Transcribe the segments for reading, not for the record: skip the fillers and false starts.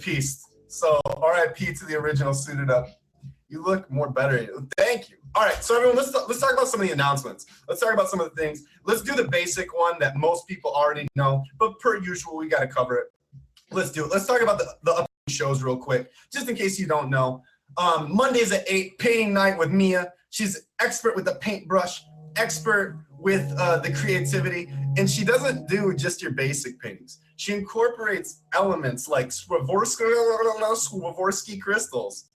Peace. So RIP to the original Suited Up. You look more better. Thank you. All right, so everyone, let's talk about some of the announcements. Let's talk about some of the things. Let's do the basic one that most people already know, but per usual, we got to cover it. Let's do it. Let's talk about the upcoming shows real quick, just in case you don't know. Mondays at 8, painting night with Mia. She's expert with the paintbrush, expert with the creativity, and she doesn't do just your basic paintings. She incorporates elements like Swarovski crystals.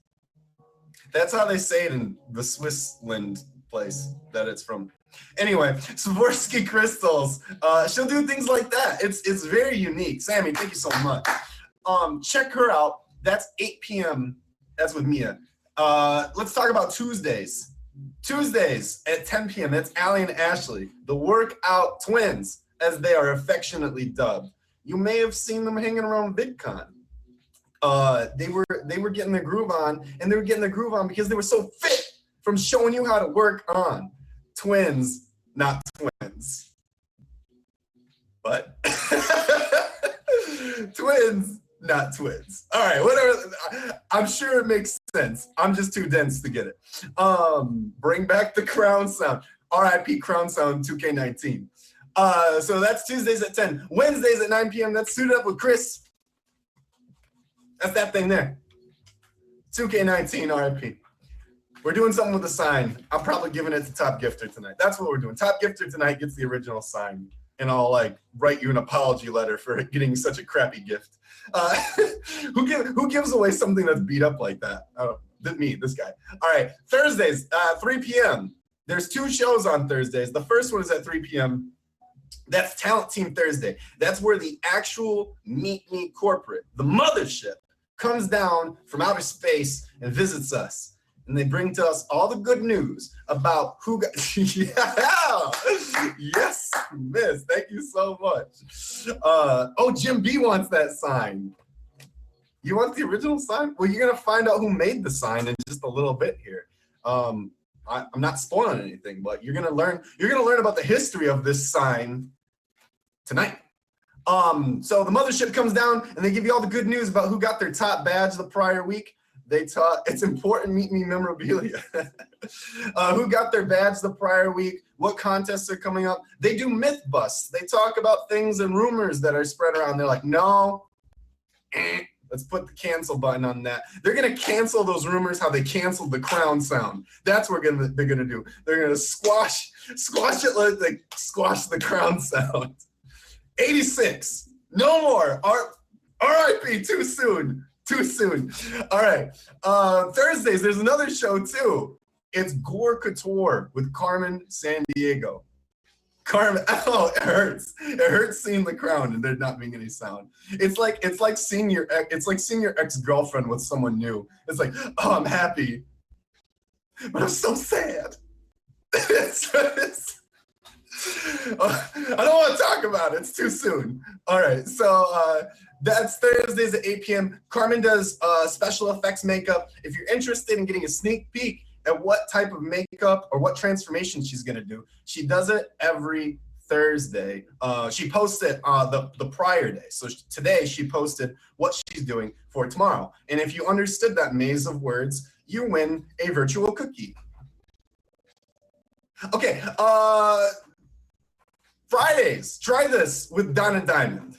That's how they say it in the Swissland place that it's from. Anyway, Swarovski crystals. She'll do things like that. It's very unique. Sammy, thank you so much. Check her out. That's 8 p.m. That's with Mia. Let's talk about Tuesdays. Tuesdays at 10 p.m. That's Allie and Ashley, the Workout Twins, as they are affectionately dubbed. You may have seen them hanging around VidCon. They were getting the groove on, and they were getting the groove on because they were so fit from showing you how to work on. Twins, not twins. But twins, not twins. All right, whatever. I'm sure it makes sense. I'm just too dense to get it. Bring back the Crown Sound. RIP Crown Sound 2K19. So that's Tuesdays at 10. Wednesdays at 9 p.m. That's Suited Up with Chris. That's that thing there. 2K19 RIP. We're doing something with the sign. I'm probably giving it to Top Gifter tonight. That's what we're doing. Top Gifter tonight gets the original sign, and I'll like write you an apology letter for getting such a crappy gift. Who gives away something that's beat up like that? Me, this guy. All right, Thursdays, 3 p.m. There's 2 shows on Thursdays. The first one is at 3 p.m. That's Talent Team Thursday. That's where the actual Meet Me corporate, the mothership, comes down from outer space and visits us. And they bring to us all the good news about who got, yeah, yes, miss, thank you so much. Oh, Jim B wants that sign. You want the original sign? Well, you're gonna find out who made the sign in just a little bit here. I'm not spoiling anything, but you're gonna learn about the history of this sign tonight. So the mothership comes down and they give you all the good news about who got their top badge the prior week. They taught it's important Meet Me memorabilia. Who got their badge the prior week, what contests are coming up. They do myth busts. They talk about things and rumors that are spread around. They're like, no, let's put the cancel button on that. They're gonna cancel those rumors how they canceled the Crown Sound. That's what they're gonna do. They're gonna squash it like they squash the Crown Sound. 86, no more. RIP, too soon. Too soon. All right. Thursdays, there's another show too. It's Gore Couture with Carmen Sandiego. Carmen, oh, it hurts. It hurts seeing the crown and there not being any sound. It's like seeing your ex-girlfriend with someone new. It's like, oh, I'm happy, but I'm so sad. I don't want to talk about it. It's too soon. All right. So that's Thursdays at 8 p.m. Carmen does special effects makeup. If you're interested in getting a sneak peek at what type of makeup or what transformation she's going to do, she does it every Thursday. She posts it the prior day. So today she posted what she's doing for tomorrow. And if you understood that maze of words, you win a virtual cookie. Okay. Fridays, try this with Donna Diamond.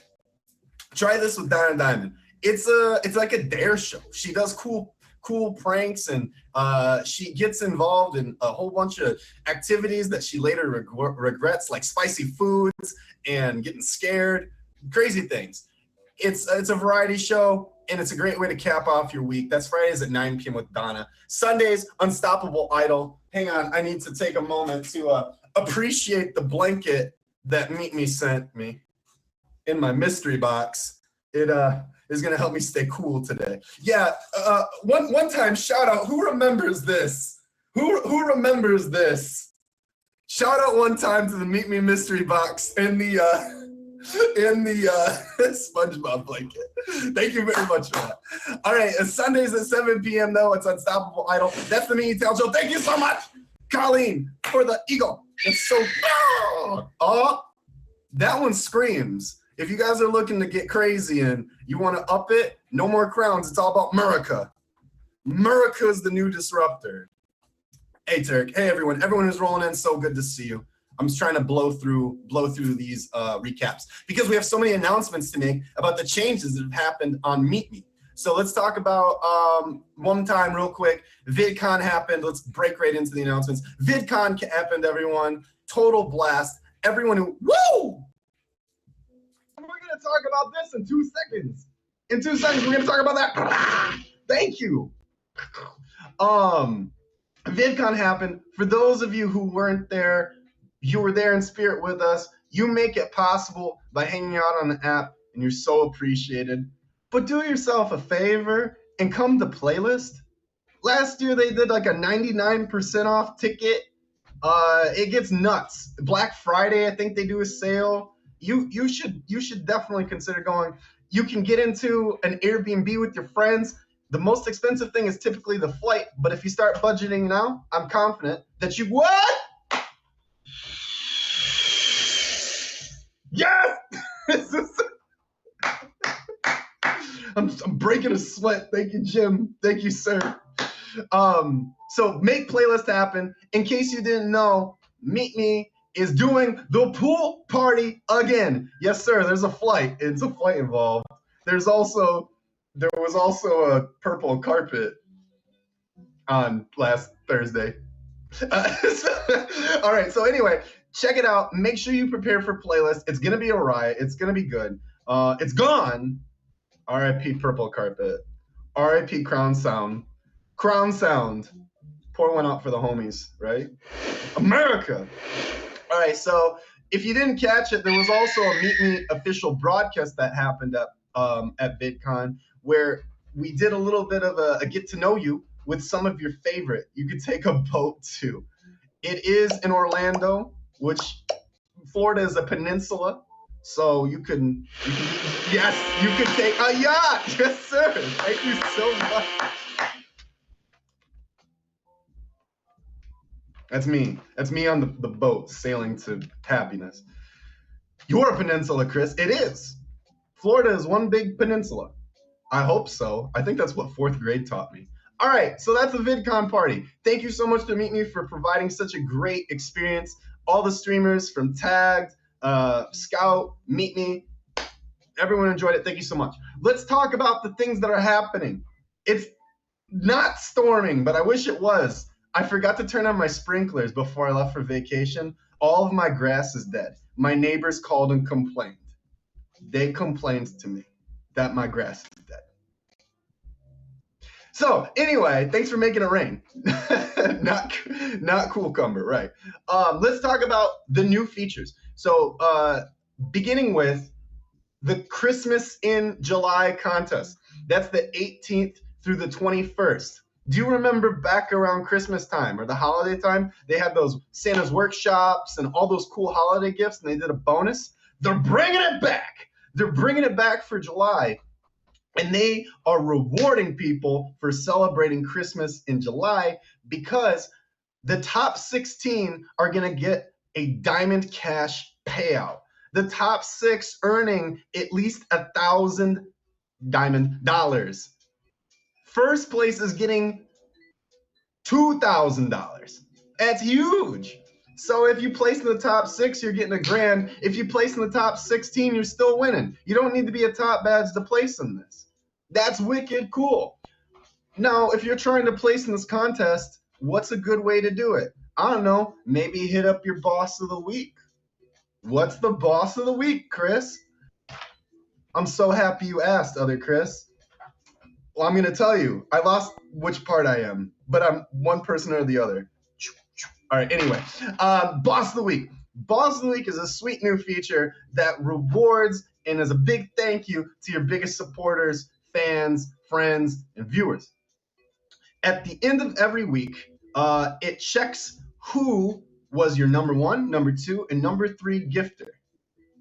Try this with Donna Diamond. It's like a dare show. She does cool pranks, and she gets involved in a whole bunch of activities that she later regrets, like spicy foods and getting scared, crazy things. It's a variety show, and it's a great way to cap off your week. That's Fridays at 9 p.m. with Donna. Sundays, Unstoppable Idol. Hang on, I need to take a moment to appreciate the blanket that Meet Me sent me in my mystery box. It is gonna help me stay cool today. Yeah, one time shout out, who remembers this? Who remembers this? Shout out one time to the Meet Me mystery box in the SpongeBob blanket. Thank you very much for that. All right, Sundays at 7 p.m. though, it's Unstoppable Idol. That's the Me Tell Show. Thank you so much, Colleen, for the eagle. It's so, oh, that one screams. If you guys are looking to get crazy and you want to up it, no more crowns. It's all about Murica. Murica is the new disruptor. Hey, Turk. Hey, everyone. Everyone who's rolling in, so good to see you. I'm just trying to blow through these recaps because we have so many announcements to make about the changes that have happened on Meet Me. So let's talk about one time real quick. VidCon happened. Let's break right into the announcements. VidCon happened, everyone. Total blast. Everyone who, woo! We're going to talk about this in 2 seconds. In 2 seconds, we're going to talk about that. Thank you. VidCon happened. For those of you who weren't there, you were there in spirit with us. You make it possible by hanging out on the app, and you're so appreciated. But do yourself a favor and come to Playlist. Last year they did like a 99% off ticket. It gets nuts. Black Friday, I think they do a sale. You should definitely consider going. You can get into an Airbnb with your friends. The most expensive thing is typically the flight, but if you start budgeting now, I'm confident that you what? Yes! I'm breaking a sweat. Thank you, Jim. Thank you, sir. So make Playlist happen. In case you didn't know, Meet Me is doing the pool party again. Yes, sir. There's a flight. It's a flight involved. There was also a purple carpet on last Thursday. All right. So anyway, check it out. Make sure you prepare for Playlist. It's gonna be a riot. It's gonna be good. It's gone. R.I.P. Purple Carpet. R.I.P. Crown Sound. Crown Sound. Pour one out for the homies, right? America. All right. So if you didn't catch it, there was also a Meet Me official broadcast that happened at VidCon where we did a little bit of a get to know you with some of your favorite. You could take a boat to. It is in Orlando, which Florida is a peninsula. So you could take a yacht. Yes, sir. Thank you so much. That's me. That's me on the boat sailing to happiness. You're a peninsula, Chris. It is. Florida is one big peninsula. I hope so. I think that's what 4th grade taught me. All right, so that's the VidCon party. Thank you so much to Meet Me for providing such a great experience. All the streamers from Tagged, Scout, Meet Me, everyone enjoyed it. Thank you so much. Let's talk about the things that are happening. It's not storming, but I wish it was. I forgot to turn on my sprinklers before I left for vacation. All of my grass is dead. My neighbors called and complained. They complained to me that my grass is dead. So anyway, thanks for making it rain. not cucumber, right? Let's talk about the new features. So beginning with the Christmas in July contest. That's the 18th through the 21st. Do you remember back around Christmas time or the holiday time, they had those Santa's workshops and all those cool holiday gifts, and they did a bonus? They're bringing it back. They're bringing it back for July. And they are rewarding people for celebrating Christmas in July because the top 16 are going to get a diamond cash payout. The top 6 earning at least $1,000 diamond dollars. First place is getting $2,000. That's huge. So if you place in the top 6, you're getting $1,000. If you place in the top 16, you're still winning. You don't need to be a top badge to place in this. That's wicked cool. Now, if you're trying to place in this contest, what's a good way to do it? I don't know. Maybe hit up your boss of the week. What's the boss of the week, Chris? I'm so happy you asked, other Chris. Well, I'm going to tell you. I lost which part I am, but I'm one person or the other. All right, anyway. Boss of the week. Boss of the week is a sweet new feature that rewards and is a big thank you to your biggest supporters, fans, friends, and viewers. At the end of every week, it checks who was your number 1, number 2, and number 3 gifter.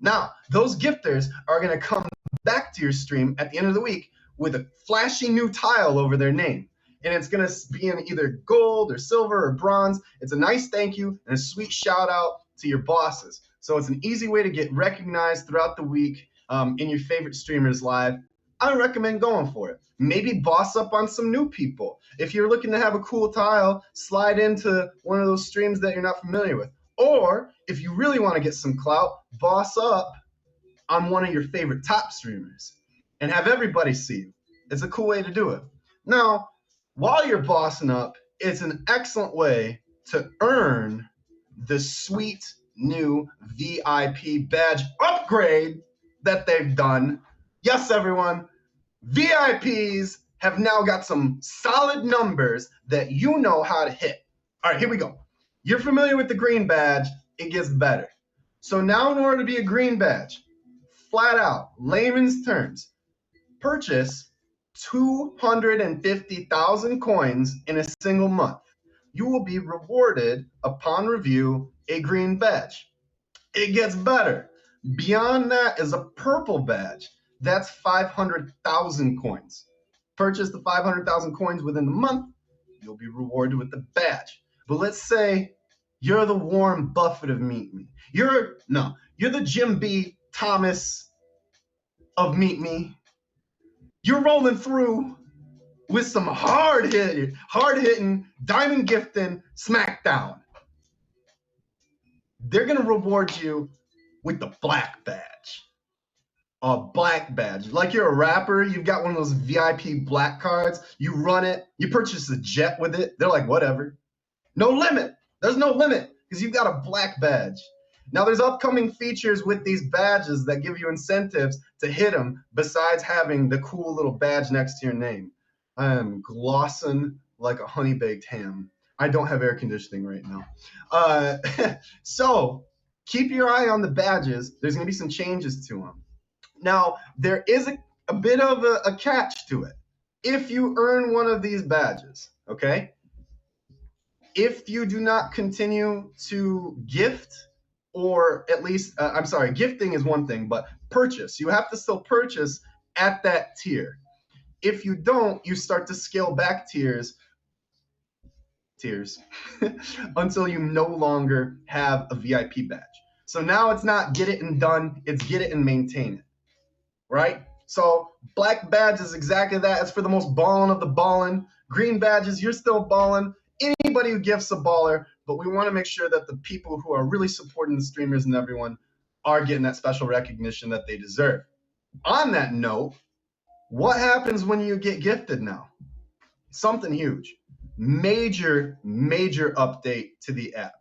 Now, those gifters are going to come back to your stream at the end of the week with a flashy new tile over their name. And it's going to be in either gold or silver or bronze. It's a nice thank you and a sweet shout out to your bosses. So it's an easy way to get recognized throughout the week. in your favorite streamers live, I recommend going for it. Maybe boss up on some new people. If you're looking to have a cool tile, slide into one of those streams that you're not familiar with. Or if you really want to get some clout, boss up on one of your favorite top streamers and have everybody see you. It's a cool way to do it. Now, while you're bossing up, it's an excellent way to earn the sweet new VIP badge upgrade that they've done. Yes, everyone, VIPs have now got some solid numbers that you know how to hit. All right, here we go. You're familiar with the green badge. It gets better. So now in order to be a green badge, flat out, layman's terms, purchase 250,000 coins in a single month. You will be rewarded upon review a green badge. It gets better. Beyond that is a purple badge. That's 500,000 coins. Purchase the 500,000 coins within the month, you'll be rewarded with the badge. But let's say you're the Warren Buffett of Meet Me. You're the Jim B. Thomas of Meet Me. You're rolling through with some hard-hitting, diamond gifting SmackDown. They're going to reward you with the black badge. A black badge. Like you're a rapper, you've got one of those VIP black cards, you run it, you purchase a jet with it. They're like, whatever. No limit. There's no limit because you've got a black badge. Now, there's upcoming features with these badges that give you incentives to hit them besides having the cool little badge next to your name. I am glossing like a honey-baked ham. I don't have air conditioning right now. So keep your eye on the badges. There's going to be some changes to them. Now, there is a bit of a catch to it. If you earn one of these badges, okay? If you do not continue to gift, or at least, gifting is one thing, but purchase. You have to still purchase at that tier. If you don't, you start to scale back tiers until you no longer have a VIP badge. So now it's not get it and done, it's get it and maintain it, right? So black badge is exactly that. It's for the most ballin' of the ballin'. Green badges, you're still ballin'. Anybody who gifts a baller, but we want to make sure that the people who are really supporting the streamers and everyone are getting that special recognition that they deserve. On that note, what happens when you get gifted now? Something huge. Major update to the app.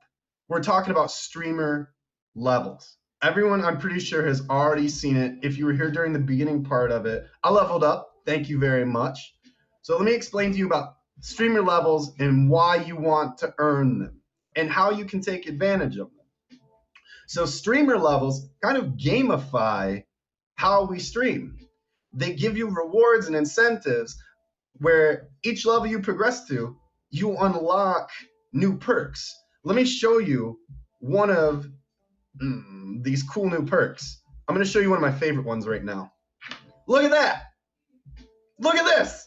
We're talking about streamer levels. Everyone, I'm pretty sure, has already seen it. If you were here during the beginning part of it, I leveled up. Thank you very much. So let me explain to you about streamer levels and why you want to earn them and how you can take advantage of them. So streamer levels kind of gamify how we stream. They give you rewards and incentives where each level you progress to, you unlock new perks. Let me show you one of these cool new perks. I'm going to show you one of my favorite ones right now. Look at that. Look at this.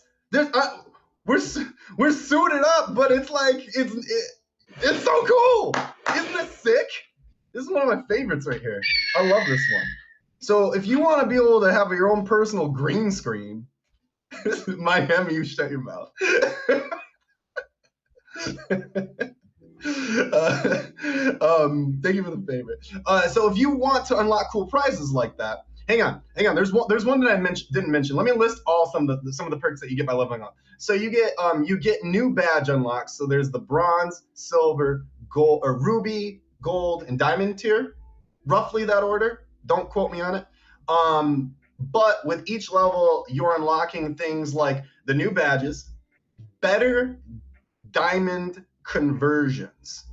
We're suited up, but it's like it's so cool. Isn't it sick? This is one of my favorites right here. I love this one. So if you want to be able to have your own personal green screen, Miami, you shut your mouth. Thank you for the favorite. So if you want to unlock cool prizes like that, hang on. There's one that I didn't mention. Let me list some of the perks that you get by leveling up. So you get new badge unlocks. So there's the bronze, silver, gold, or ruby, gold, and diamond tier. Roughly that order. Don't quote me on it. But with each level, you're unlocking things like the new badges, better diamond conversions.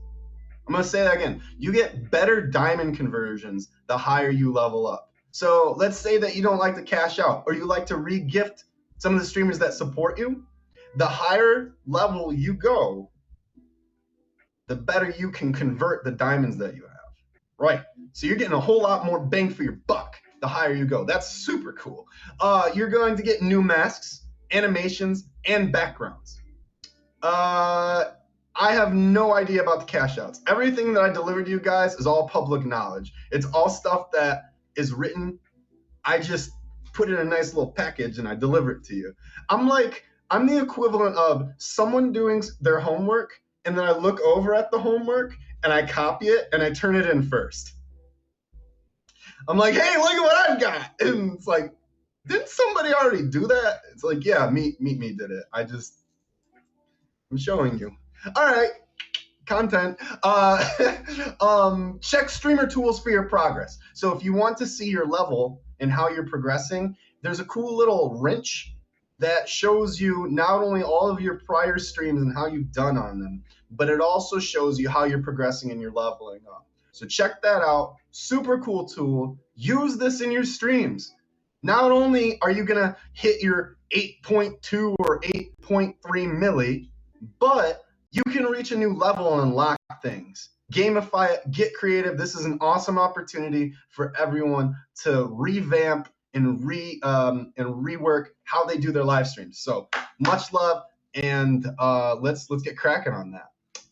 I'm going to say that again. You get better diamond conversions the higher you level up. So let's say that you don't like to cash out or you like to re-gift some of the streamers that support you. The higher level you go, the better you can convert the diamonds that you have. Right. So you're getting a whole lot more bang for your buck the higher you go. That's super cool. You're going to get new masks, animations, and backgrounds. I have no idea about the cash outs. Everything that I delivered to you guys is all public knowledge. It's all stuff that is written I just put it in a nice little package and I deliver it to you. I'm the equivalent of someone doing their homework and then I look over at the homework and I copy it and I turn it in first. I'm like, hey, look at what I've got. And it's like, didn't somebody already do that? It's like, yeah, Meet Me did it. I'm showing you. All right, content. Check streamer tools for your progress. So if you want to see your level and how you're progressing, there's a cool little wrench that shows you not only all of your prior streams and how you've done on them, but it also shows you how you're progressing and you're leveling up. So check that out. Super cool tool. Use this in your streams. Not only are you going to hit your 8.2 or 8.3 milli, but you can reach a new level and unlock things. Gamify it, get creative. This is an awesome opportunity for everyone to revamp and rework how they do their live streams. So much love, and let's get cracking on that.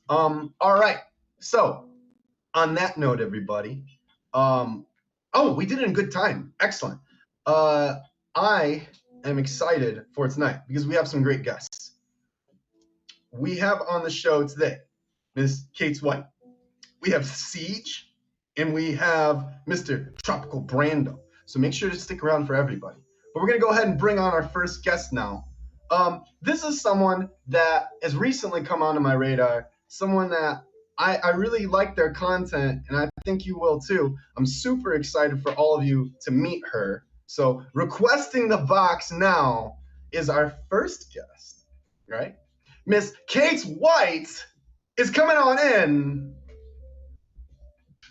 All right. So on that note, everybody, oh, we did it in good time. Excellent. I am excited for tonight because we have some great guests. We have on the show today Ms. Kate White. We have Siege, and we have Mr. Tropical Brando. So make sure to stick around for everybody. But we're going to go ahead and bring on our first guest now. This is someone that has recently come onto my radar, someone that I really like their content, and I think you will too. I'm super excited for all of you to meet her. So requesting the box now is our first guest, right? Miss Kate White is coming on in.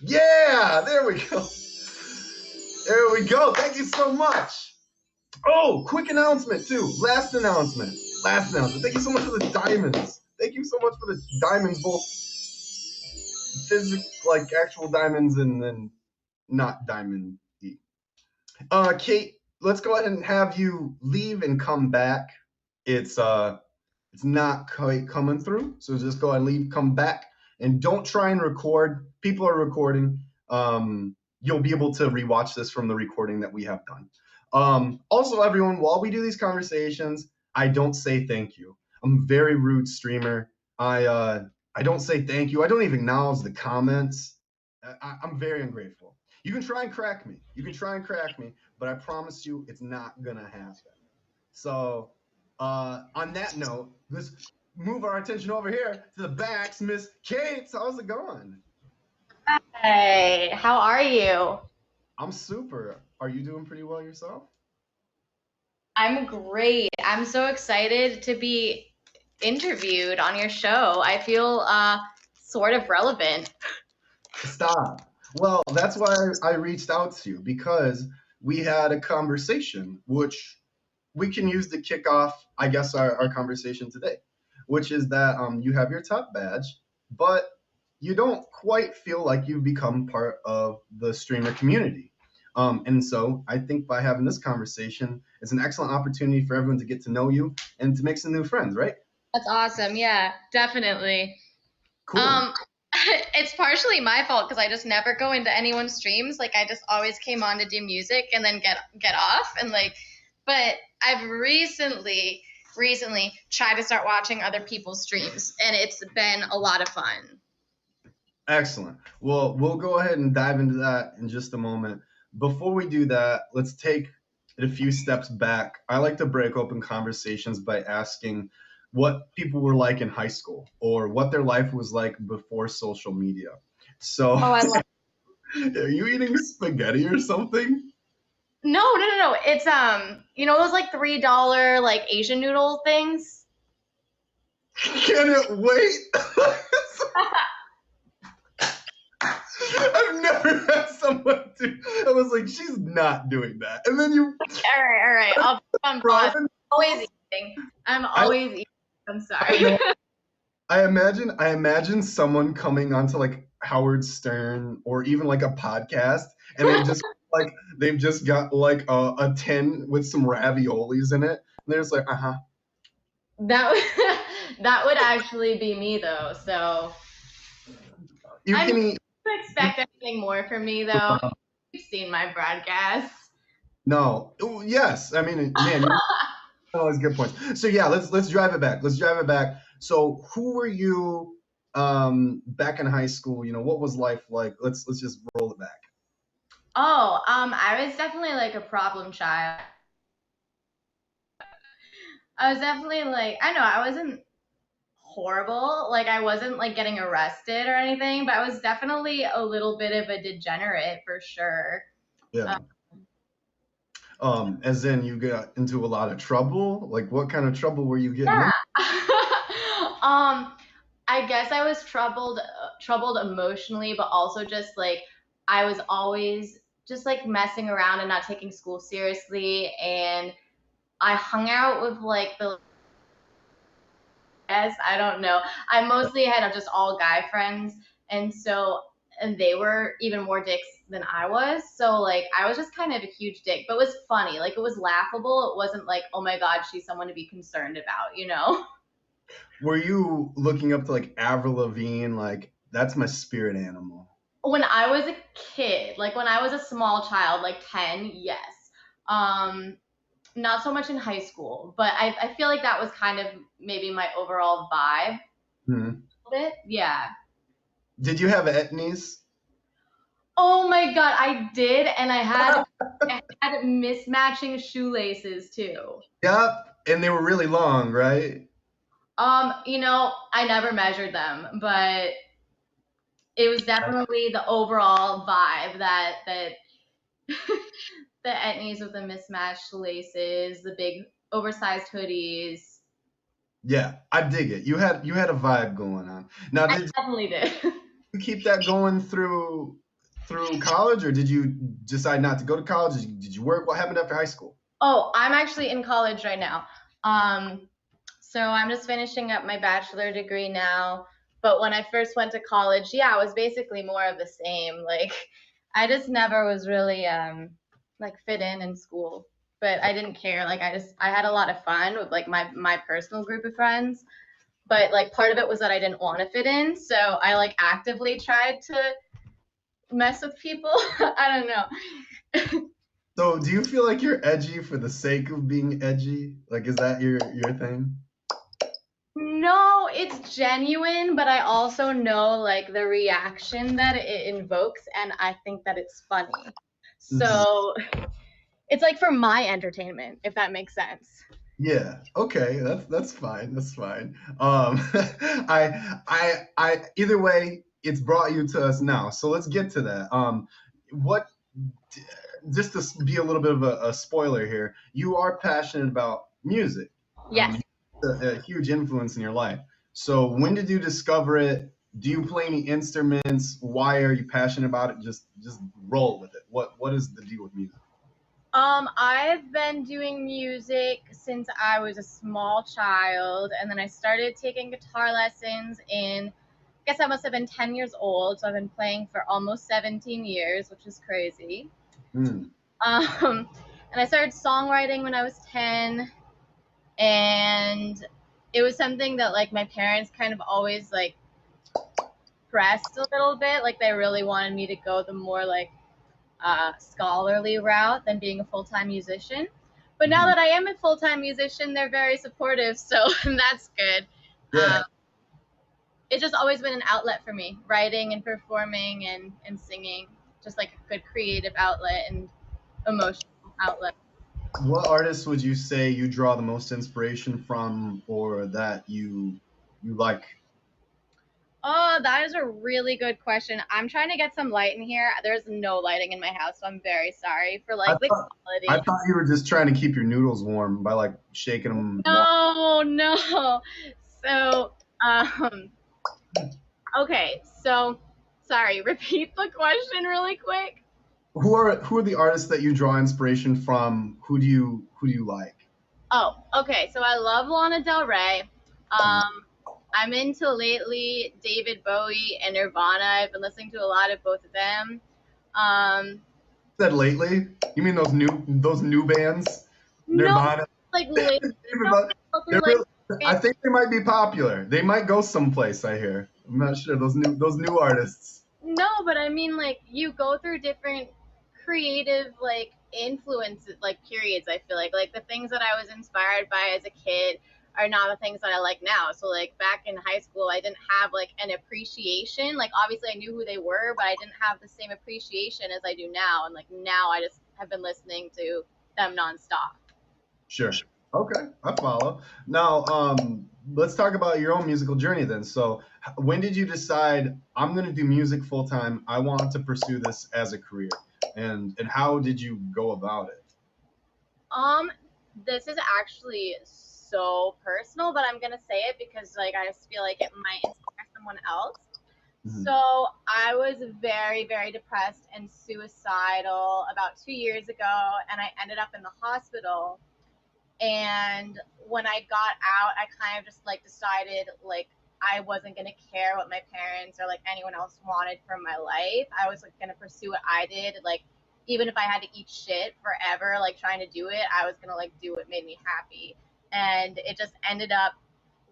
Yeah, there we go. There we go. Thank you so much. Oh, quick announcement too. Last announcement. Thank you so much for the diamonds. Thank you so much for the diamonds, both like actual diamonds and then not diamond. Kate, let's go ahead and have you leave and come back. It's not quite coming through, so just go ahead and leave, come back, and don't try and record. People are recording. You'll be able to rewatch this from the recording that we have done. Also, everyone, while we do these conversations, I don't say thank you. I'm a very rude streamer. I don't say thank you. I don't even acknowledge the comments. I'm very ungrateful. You can try and crack me. But I promise you it's not going to happen. So on that note, let's move our attention over here to the backs. Miss Kate, how's it going? Hey, how are you? I'm super. Are you doing pretty well yourself? I'm great. I'm so excited to be interviewed on your show. I feel sort of relevant. Stop. Well, that's why I reached out to you, because we had a conversation which we can use to kick off, I guess, our conversation today, which is that you have your top badge, but you don't quite feel like you've become part of the streamer community. And so I think by having this conversation, it's an excellent opportunity for everyone to get to know you and to make some new friends, right? That's awesome. Yeah, definitely. Cool. It's partially my fault because I just never go into anyone's streams. Like I just always came on to do music and then get off and but I've recently tried to start watching other people's streams and it's been a lot of fun. Excellent. Well, we'll go ahead and dive into that in just a moment. Before we do that, let's take it a few steps back. I like to break open conversations by asking what people were like in high school or what their life was like before social media. So, I love are you eating spaghetti or something? No. It's those like $3 like Asian noodle things. Can it wait? I've never had someone do. I was like, she's not doing that, and then you. All right. I'll put on pause. Always eating. I'm always eating. I'm sorry. I imagine someone coming onto like Howard Stern or even like a podcast, and they've just got like a tin with some raviolis in it, and they're just like, That would actually be me though. So you can eat. Expect anything more from me though. You've seen my broadcasts. No. Ooh, yes. I mean, man, you always good points. So yeah, let's drive it back. Let's drive it back. So who were you back in high school? You know, what was life like? Let's just roll it back. Oh, I was definitely like a problem child. I was definitely like, I know I wasn't horrible. Like I wasn't like getting arrested or anything, but I was definitely a little bit of a degenerate for sure. Yeah. As in you got into a lot of trouble? Like what kind of trouble were you getting Yeah. in? I guess I was troubled emotionally, but also just like I was always just like messing around and not taking school seriously, and I hung out with like the guys, I don't know. I mostly had just all guy friends, and so and they were even more dicks than I was. So like I was just kind of a huge dick, but it was funny. Like it was laughable. It wasn't like, oh my god, she's someone to be concerned about, you know? Were you looking up to like Avril Lavigne? Like that's my spirit animal. When I was a kid, like when I was a small child, like 10, yes. Um, Not so much in high school, but I feel like that was kind of maybe my overall vibe Hmm. a bit. Yeah. Did you have etnies? Oh my god, I did, and I had mismatching shoelaces too. Yep. And they were really long, right? I never measured them, but it was definitely the overall vibe that the etnies with the mismatched laces, the big oversized hoodies. Yeah, I dig it. You had a vibe going on. Now, I did definitely did. you keep that going through college, or did you decide not to go to college? Did you work? What happened after high school? Oh, I'm actually in college right now. Um, so I'm just finishing up my bachelor degree now. But when I first went to college, yeah, it was basically more of the same. Like, I just never was really like fit in school. But I didn't care. Like, I had a lot of fun with like my personal group of friends. But like part of it was that I didn't want to fit in, so I like actively tried to mess with people. I don't know. So, do you feel like you're edgy for the sake of being edgy? Like, is that your thing? No, it's genuine, but I also know like the reaction that it invokes, and I think that it's funny. Mhm. So it's like for my entertainment, if that makes sense. Yeah. Okay. That's fine. That's fine. I either way, it's brought you to us now. So let's get to that. What just to be a little bit of a spoiler here, you are passionate about music. Yes. A huge influence in your life. So when did you discover it? Do you play any instruments? Why are you passionate about it? Just roll with it. What is the deal with music? I've been doing music since I was a small child, and then I started taking guitar lessons in, I guess I must have been 10 years old, so I've been playing for almost 17 years, which is crazy. Hmm. Um, and I started songwriting when I was 10, and it was something that like my parents kind of always like pressed a little bit, like they really wanted me to go the more like scholarly route than being a full-time musician. But now Mhm. that I am a full-time musician, they're very supportive, so that's good. Yeah. It's just always been an outlet for me, writing and performing and singing, just like a good creative outlet and emotional outlet. What artists would you say you draw the most inspiration from, or that you like? Oh, that is a really good question. I'm trying to get some light in here. There's no lighting in my house, so I'm very sorry for I like the thought I quality. thought you were just trying to keep your noodles warm by like shaking them. No, no. So, um, okay. So, sorry. Repeat the question really quick. Who are the artists that you draw inspiration from? Who do you like? Oh, okay. So I love Lana Del Rey. I'm into lately David Bowie and Nirvana. I've been listening to a lot of both of them. Um, Said lately? You mean those new bands? no, Nirvana. like lately. No, They're through like really, I think they might be popular. They might go someplace, I hear. I'm not sure. Those new artists. no, but I mean like you go through different creative like influences, like, periods. I feel like the things that I was inspired by as a kid are not the things that I like now. So like back in high school, I didn't have like an appreciation. Like obviously I knew who they were, but I didn't have the same appreciation as I do now. And like now I just have been listening to them nonstop. Sure. Okay, I follow. Now, let's talk about your own musical journey then. So, when did you decide I'm going to do music full time? I want to pursue this as a career, and how did you go about it? This is actually so personal, but I'm gonna say it because like I just feel like it might inspire someone else. Mhm. So I was very, very depressed and suicidal about 2 years ago, and I ended up in the hospital. And when I got out, I kind of just like decided like I wasn't gonna care what my parents or like anyone else wanted from my life. I was like gonna pursue what I did, like even if I had to eat shit forever, like trying to do it, I was gonna like do what made me happy. And it just ended up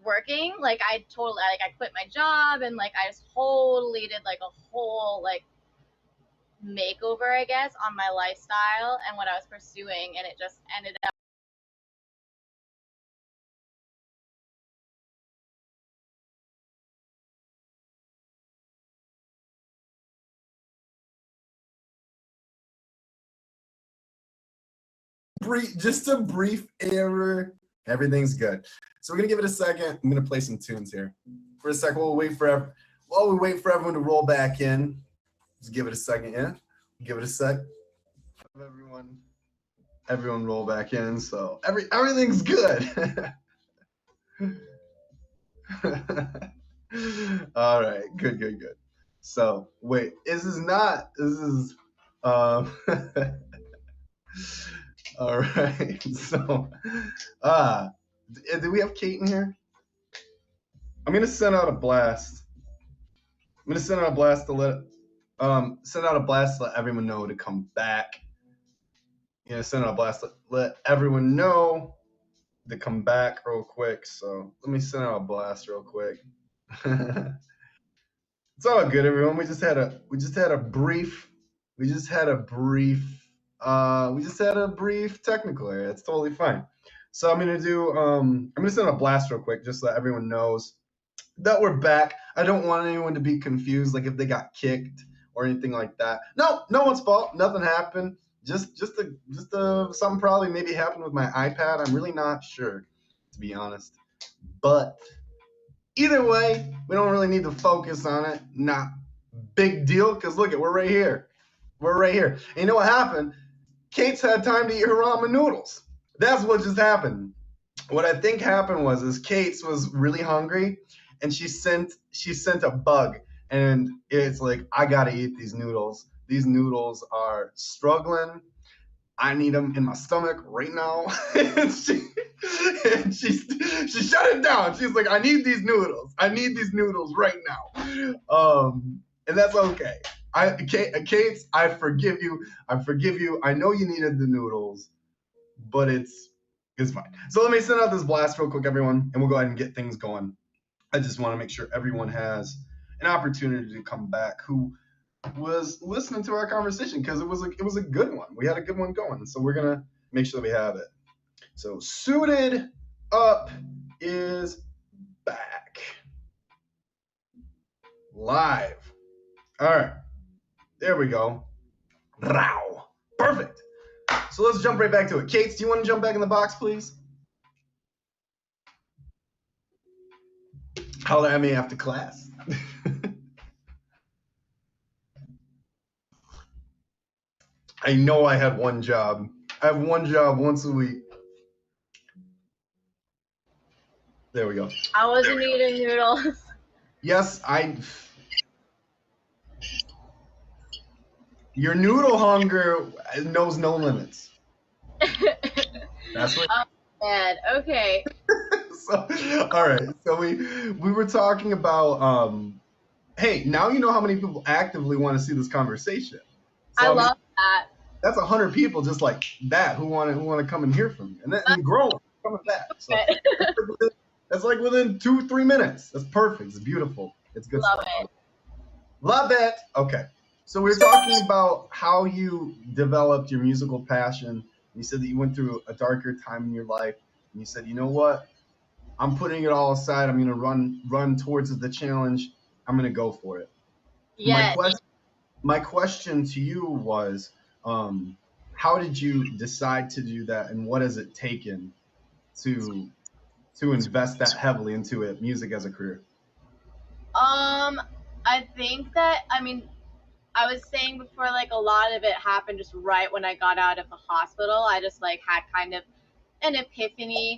working. Like I totally like I quit my job and like I just totally did like a whole like makeover, I guess, on my lifestyle and what I was pursuing, and it just ended up Just a brief error. Everything's good. So we're gonna give it a second. I'm gonna play some tunes here. For a second, while we wait for everyone to roll back in. Just give it a second, yeah. Give it a sec. Everyone roll back in. So everything's good. All right, good. So wait, this is all right. So do we have Kate in here? I'm gonna send out a blast. Send out a blast to let everyone know to come back. Send out a blast to let everyone know to come back real quick. So let me send out a blast real quick. It's all good, everyone. We just had a brief technical area. It's totally fine. So I'm gonna send a blast real quick, just so that everyone knows that we're back. I don't want anyone to be confused, like if they got kicked or anything like that. No one's fault. Nothing happened. Just something probably maybe happened with my iPad. I'm really not sure, to be honest. But either way, we don't really need to focus on it. Not big deal, because look, we're right here. And you know what happened? Kate's had time to eat her ramen noodles. That's what just happened. What I think happened was Kate's was really hungry, and she sent a bug, and it's like, I gotta eat these noodles. These noodles are struggling. I need them in my stomach right now. And she shut it down. She's like, I need these noodles. I need these noodles right now. And that's okay. Kate, I forgive you. I know you needed the noodles, but it's fine. So let me send out this blast real quick, everyone, and we'll go ahead and get things going. I just want to make sure everyone has an opportunity to come back who was listening to our conversation, because it was a good one. We had a good one going, so we're gonna make sure that we have it. So Suited Up is back live. All right, there we go. Row. Perfect. So let's jump right back to it. Kate, do you want to jump back in the box, please? Holler at me after class. I know I had one job. I have one job once a week. There we go. I wasn't eating noodles. Yes, your noodle hunger knows no limits. That's what. Oh, man. Okay. So, all right. So we were talking about hey, now you know how many people actively want to see this conversation. So, I love that. That's 100 people just like that who want to come and hear from you, and growing, coming back. So that's like within 2-3 minutes. That's perfect. It's beautiful. It's good Love stuff. it. Love it. Okay. So we're talking about how you developed your musical passion. You said that you went through a darker time in your life, and you said, you know what? I'm putting it all aside. I'm gonna run towards the challenge. I'm gonna go for it. My Yes. question my question to you was, how did you decide to do that, and what has it taken to invest that heavily into it, music as a career? I think that, I mean, I was saying before, like a lot of it happened just right when I got out of the hospital. I just like had kind of an epiphany.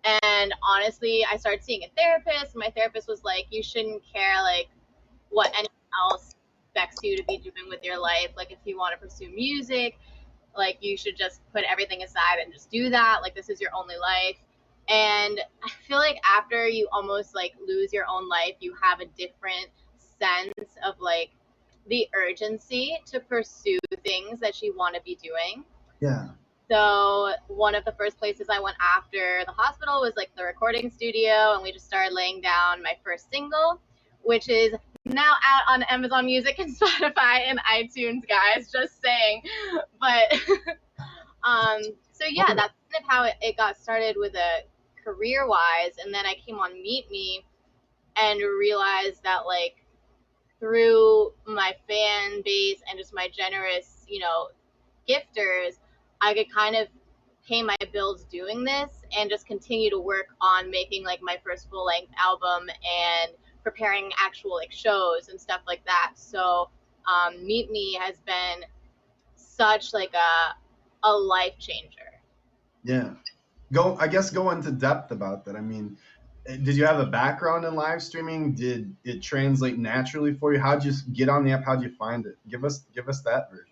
And honestly, I started seeing a therapist. My therapist was like, you shouldn't care like what anyone else expects you to be doing with your life. Like if you want to pursue music, like you should just put everything aside and just do that. Like this is your only life. And I feel like after you almost like lose your own life, you have a different sense of like the urgency to pursue things that you want to be doing. Yeah. So one of the first places I went after the hospital was like the recording studio, and we just started laying down my first single, which is now out on Amazon Music and Spotify and iTunes, guys. Just saying. But so yeah, Okay. that's kind of how it got started with a career-wise, and then I came on Meet Me and realized that like through my fan base and just my generous, gifters, I could kind of pay my bills doing this and just continue to work on making like my first full length album and preparing actual like shows and stuff like that. So Meet Me has been such like a life changer. Yeah. I guess go into depth about that. I mean, did you have a background in live streaming? Did it translate naturally for you? How'd you get on the app? How'd you find it? Give us that version.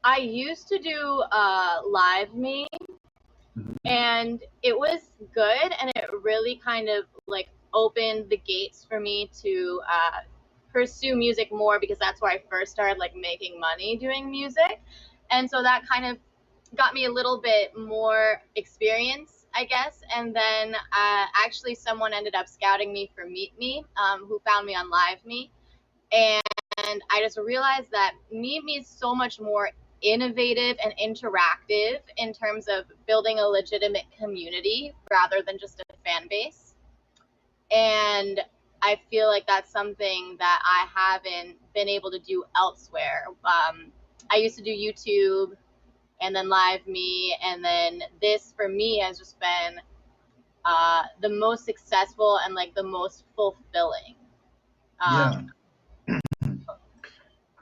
I used to do Live Me, Mhm. and it was good, and it really kind of like opened the gates for me to pursue music more, because that's where I first started like making money doing music. And so that kind of got me a little bit more experience, I guess. And then actually someone ended up scouting me for Meet Me, who found me on Live Me. And I just realized that Meet Me is so much more innovative and interactive in terms of building a legitimate community rather than just a fan base. And I feel like that's something that I haven't been able to do elsewhere. I used to do YouTube and then Live Me, and then this for me has just been the most successful and like the most fulfilling. Yeah.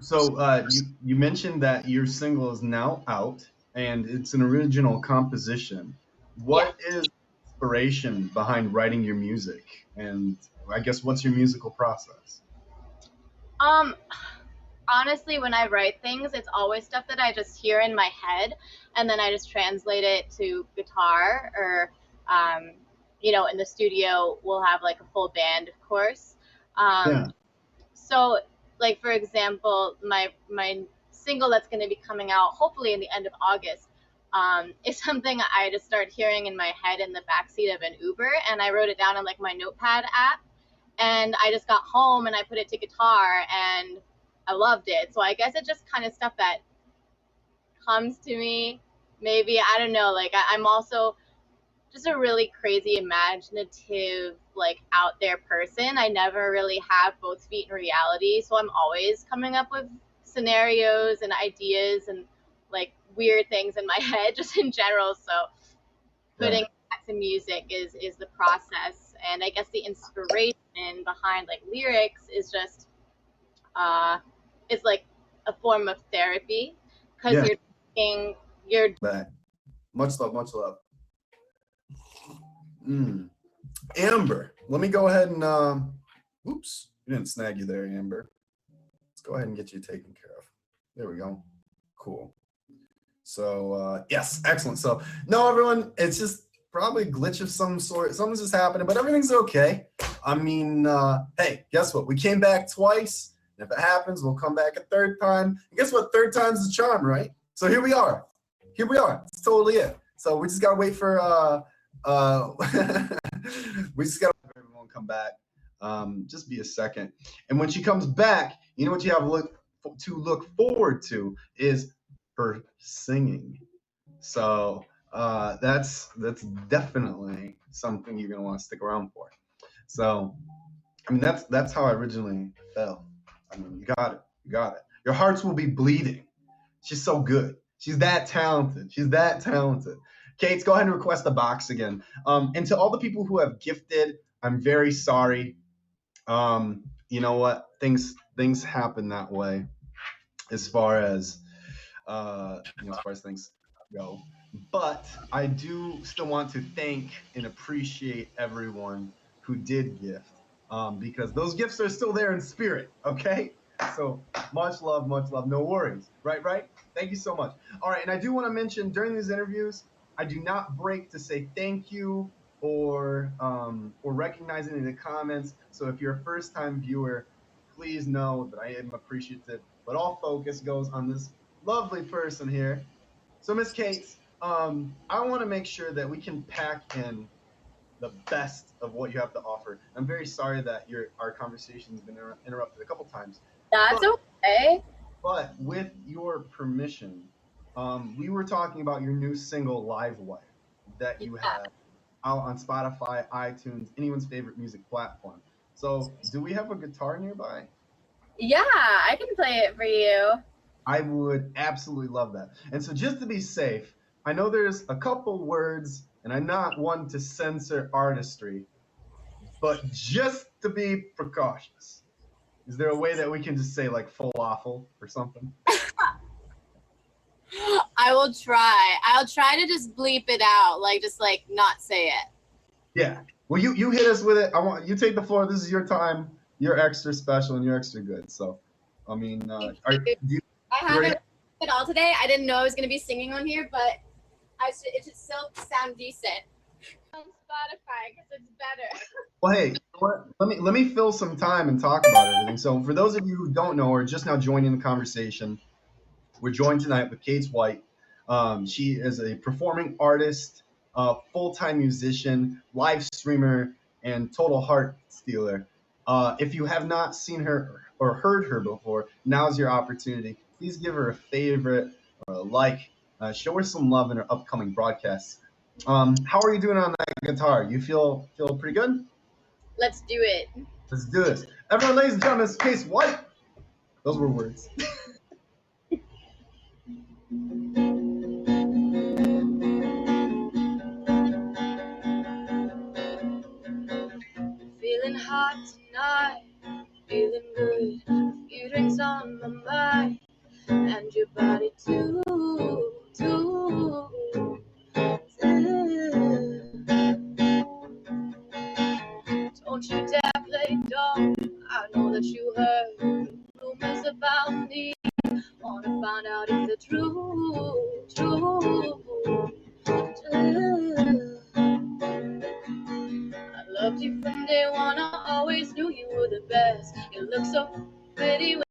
So you mentioned that your single is now out and it's an original composition. What is inspiration behind writing your music? And I guess what's your musical process? Honestly, when I write things, it's always stuff that I just hear in my head, and then I just translate it to guitar, or in the studio we'll have like a full band, of course. Yeah. So like for example, my single that's going to be coming out hopefully in the end of August is something I just started hearing in my head in the backseat of an Uber, and I wrote it down on like my notepad app, and I just got home and I put it to guitar and I loved it. So I guess it's just kind of stuff that comes to me. Maybe, I don't know, like I'm also just a really crazy imaginative, like out there person. I never really have both feet in reality, so I'm always coming up with scenarios and ideas and like weird things in my head just in general. So putting that to music is the process, and I guess the inspiration behind like lyrics is just is like a form of therapy, because Yeah. you're thinking, you're Back. Much love, much love. Amber, let me go ahead and oops, we didn't snag you there, Amber. Let's go ahead and get you taken care of. There we go. Cool. So yes, excellent. So no, everyone, it's just probably a glitch of some sort. Something's just happening, but everything's okay. I mean, hey, guess what? We came back twice. And if it happens, we'll come back a third time. And guess what? Third time's the charm, right? So here we are. Here we are. It's totally it. So we just gotta wait for we just gotta wait for everyone to come back. Just be a second. And when she comes back, you know what you have to look to look forward to is her singing. So that's definitely something you're gonna want to stick around for. So I mean that's how I originally felt. I mean you got it, you got it. Your hearts will be bleeding. She's so good. She's that talented. She's that talented. Kate, go ahead and request the box again. And to all the people who have gifted, I'm very sorry. You know what? Things happen that way as far as as far as things go. But I do still want to thank and appreciate everyone who did gift, because those gifts are still there in spirit. Okay, so much love, no worries. Right. Thank you so much. All right, and I do want to mention during these interviews, I do not break to say thank you or recognizing in the comments. So if you're a first-time viewer, please know that I am appreciative. But all focus goes on this lovely person here. So Miss Kate, I want to make sure that we can pack in the best of what you have to offer. I'm very sorry that our conversation's been interrupted a couple times. That's okay. But with your permission, we were talking about your new single "Live Wire" that you have out on Spotify, iTunes, anyone's favorite music platform. So do we have a guitar nearby? Yeah, I can play it for you. I would absolutely love that. And so just to be safe, I know there's a couple words, and I'm not one to censor artistry, but just to be precautious, is there a way that we can just say like "full awful" or something? I will try. I'll try to just bleep it out, just not say it. Yeah. Well, you hit us with it. I want you take the floor. This is your time. You're extra special and you're extra good. So, I mean, I haven't it all today. I didn't know I was going to be singing on here, but it should still sound decent on Spotify because it's better. Well, hey, let me fill some time and talk about everything. So, for those of you who don't know or just now joining the conversation, we're joined tonight with Kate White. She is a performing artist, full-time musician, live streamer, and total heart stealer. If you have not seen her or heard her before, now's your opportunity. Please give her a favorite or a like. Show her some love in her upcoming broadcasts. How are you doing on that guitar? You feel pretty good? Let's do it. Let's do this. Everyone, ladies and gentlemen, it's Kate White. Those were words. Feeling hot tonight, feeling good. A few drinks on my mind, and your body too. Don't you dare play dumb. I know that you heard rumors about me. Wanna find out if they're true. I loved you from day one. I always knew you were the best. You look so pretty.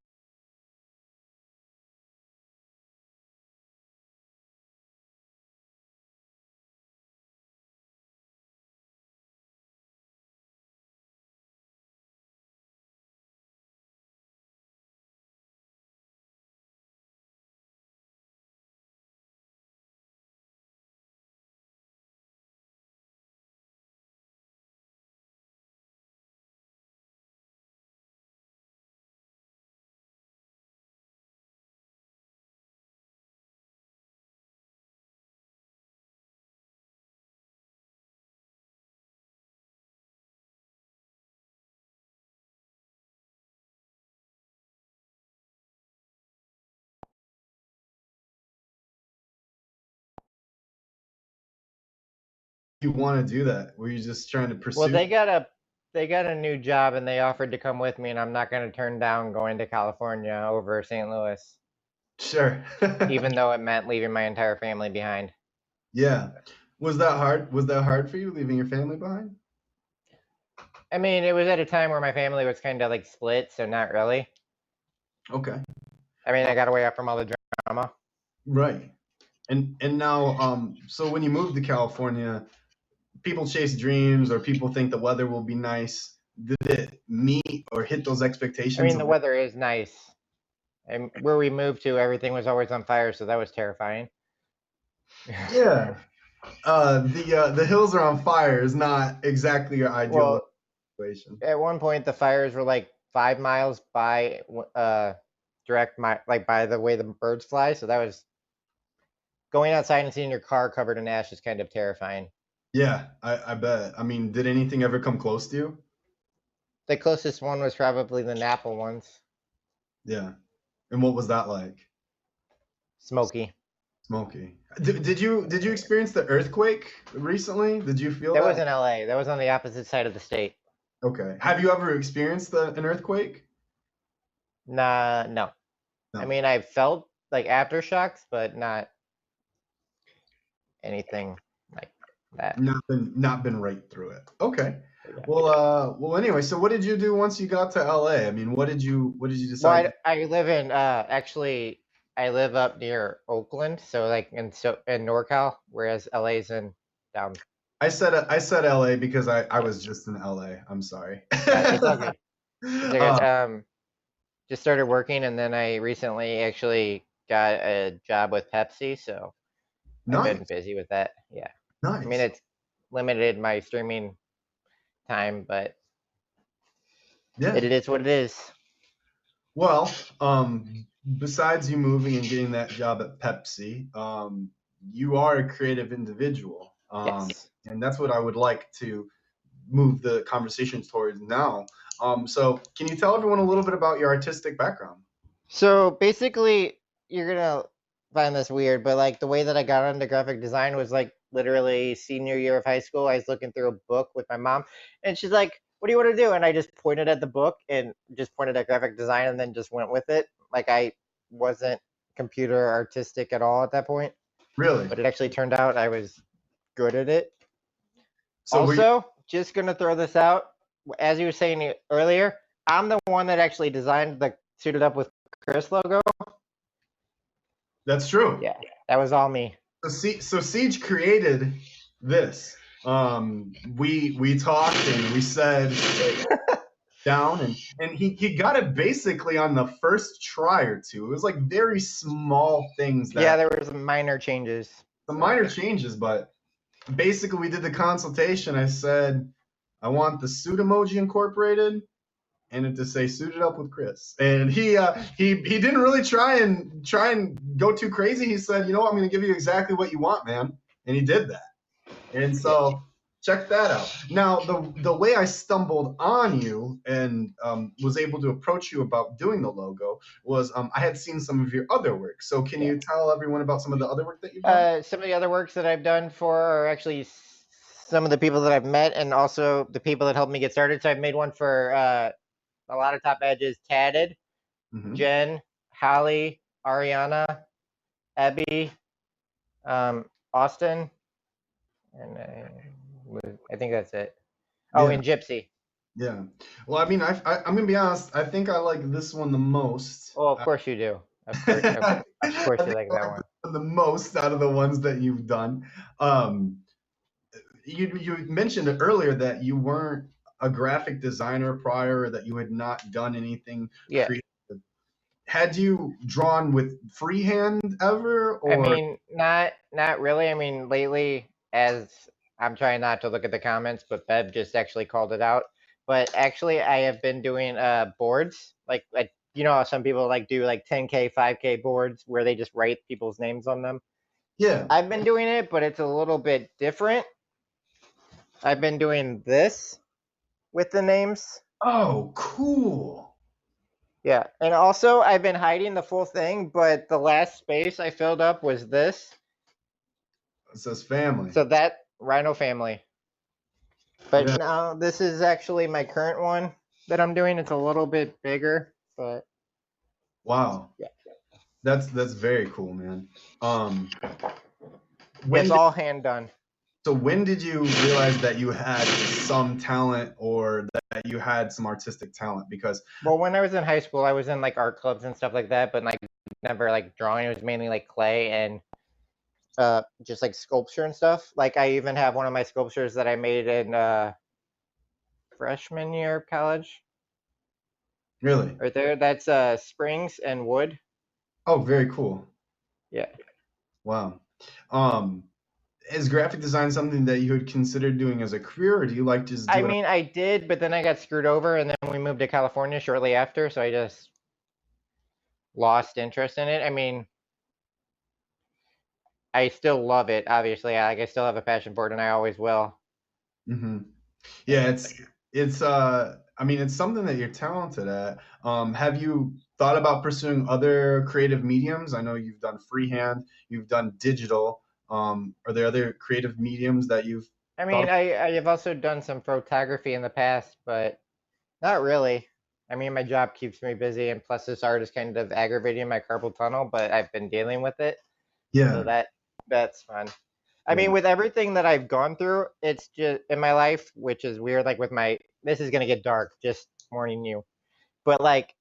You want to do that? Were you just trying to pursue? Well, they got a new job and they offered to come with me, and I'm not going to turn down going to California over St. Louis, Sure. even though it meant leaving my entire family behind. Yeah. Was that hard? Was that hard for you, leaving your family behind? I mean, it was at a time where my family was kind of like split, so not really. Okay. I mean, I got away from all the drama. Right. And now, so when you moved to California, people chase dreams or people think the weather will be nice. Did it meet or hit those expectations? I mean, the weather is nice. And where we moved to, everything was always on fire, so that was terrifying. Yeah. The hills are on fire is not exactly your ideal Well, situation. at one point the fires were like 5 miles by like by the way the birds fly, so that was going outside and seeing your car covered in ash is kind of terrifying. Yeah, I bet. I mean, did anything ever come close to you? The closest one was probably the Napa ones. Yeah. And what was that like? Smoky. Smoky. Did you experience the earthquake recently? Did you feel That that? was in LA. That was on the opposite side of the state. Okay. Have you ever experienced an earthquake? Nah, no. No. I mean, I felt like aftershocks, but not anything like that. Not been right through it. Okay. Yeah. Well anyway, so what did you do once you got to LA? I mean, what did you decide? Well, I live in actually I live up near Oakland, so like in NorCal, whereas LA's in down. I said LA because I was just in LA. I'm sorry. It's all good. It's okay. Uh, Just started working, and then I recently actually got a job with Pepsi, so I've been nice. busy with that. Yeah, I mean Nice. it's limited my streaming time, but Yeah. it is what it is. Well, besides you moving and getting that job at Pepsi, you are a creative individual. Yes. And that's what I would like to move the conversation towards now. So can you tell everyone a little bit about your artistic background? So basically, you're gonna find this weird, but like the way that I got into graphic design was like literally senior year of high school. I was looking through a book with my mom, and she's like, "What do you want to do?" And I just pointed at the book and just pointed at graphic design, and then just went with it. Like I wasn't computer artistic at all at that point, Really? but it actually turned out I was good at it. So Also, just gonna throw this out, as you were saying earlier, I'm the one that actually designed the Suited Up with Chris logo. that's true. Yeah, that was all me. So Siege created this. We talked and we said down and he got it basically on the first try or two. It was like very small things that Yeah, there were some minor changes. some minor changes, but basically we did the consultation. I said I want the suit emoji incorporated and it to say suited up with Chris. And he didn't really try and go too crazy. He said, you know what, I'm gonna give you exactly what you want, man. And he did that. And so check that out. Now, the way I stumbled on you and was able to approach you about doing the logo was I had seen some of your other work. So can you tell everyone about some of the other work that you've done? Some of the other works that I've done for are actually some of the people that I've met and also the people that helped me get started. So I've made one for a lot of top edges, Tatted, Mhm. Jen, Holly, Ariana, Abby, Austin, and I think that's it. Oh, Yeah. and Gypsy. Yeah. Well, I mean, I'm gonna be honest. I think I like this one the most. Oh, of course you do. Of course I you like that one. the most out of the ones that you've done. You mentioned earlier that you weren't a graphic designer prior, or that you had not done anything Yeah. creative. Had you drawn with freehand ever, or I mean, not really. I mean, lately, as I'm trying not to look at the comments, but Bev just actually called it out. But actually, I have been doing boards, like you know how some people like do like 10K, 5K boards where they just write people's names on them. yeah? I've been doing it, but it's a little bit different. I've been doing this with the names. Oh, cool. Yeah, and also I've been hiding the full thing, but the last space I filled up was this. It says family. So that Rhino family. But Yeah. now this is actually my current one that I'm doing. It's a little bit bigger, but Wow. Yeah. That's very cool, man. When it's all hand done. So when did you realize that you had some talent or that you had some artistic talent? Because Well, when I was in high school, I was in like art clubs and stuff like that, but like never like drawing. It was mainly like clay and just like sculpture and stuff. Like I even have one of my sculptures that I made in freshman year of college. Really? right there. That's springs and wood. Oh, very cool. Yeah. Wow. Um, is graphic design something that you would consider doing as a career, or do you like just I do it? mean, I did, but then I got screwed over, and then we moved to California shortly after, so I just lost interest in it. I mean, I still love it, obviously. I still have a passion for it, and I always will. Hmm. Yeah, it's I mean, it's something that you're talented at. Have you thought about pursuing other creative mediums? I know you've done freehand, you've done digital. Are there other creative mediums that you've I thought mean, I have also done some photography in the past, but not really. I mean, my job keeps me busy, and plus this art is kind of aggravating my carpal tunnel, but I've been dealing with it, so Yeah, that's fun. I yeah. mean, with everything that I've gone through, it's just in my life, which is weird. Like with my, this is gonna get dark. Just warning you. But like,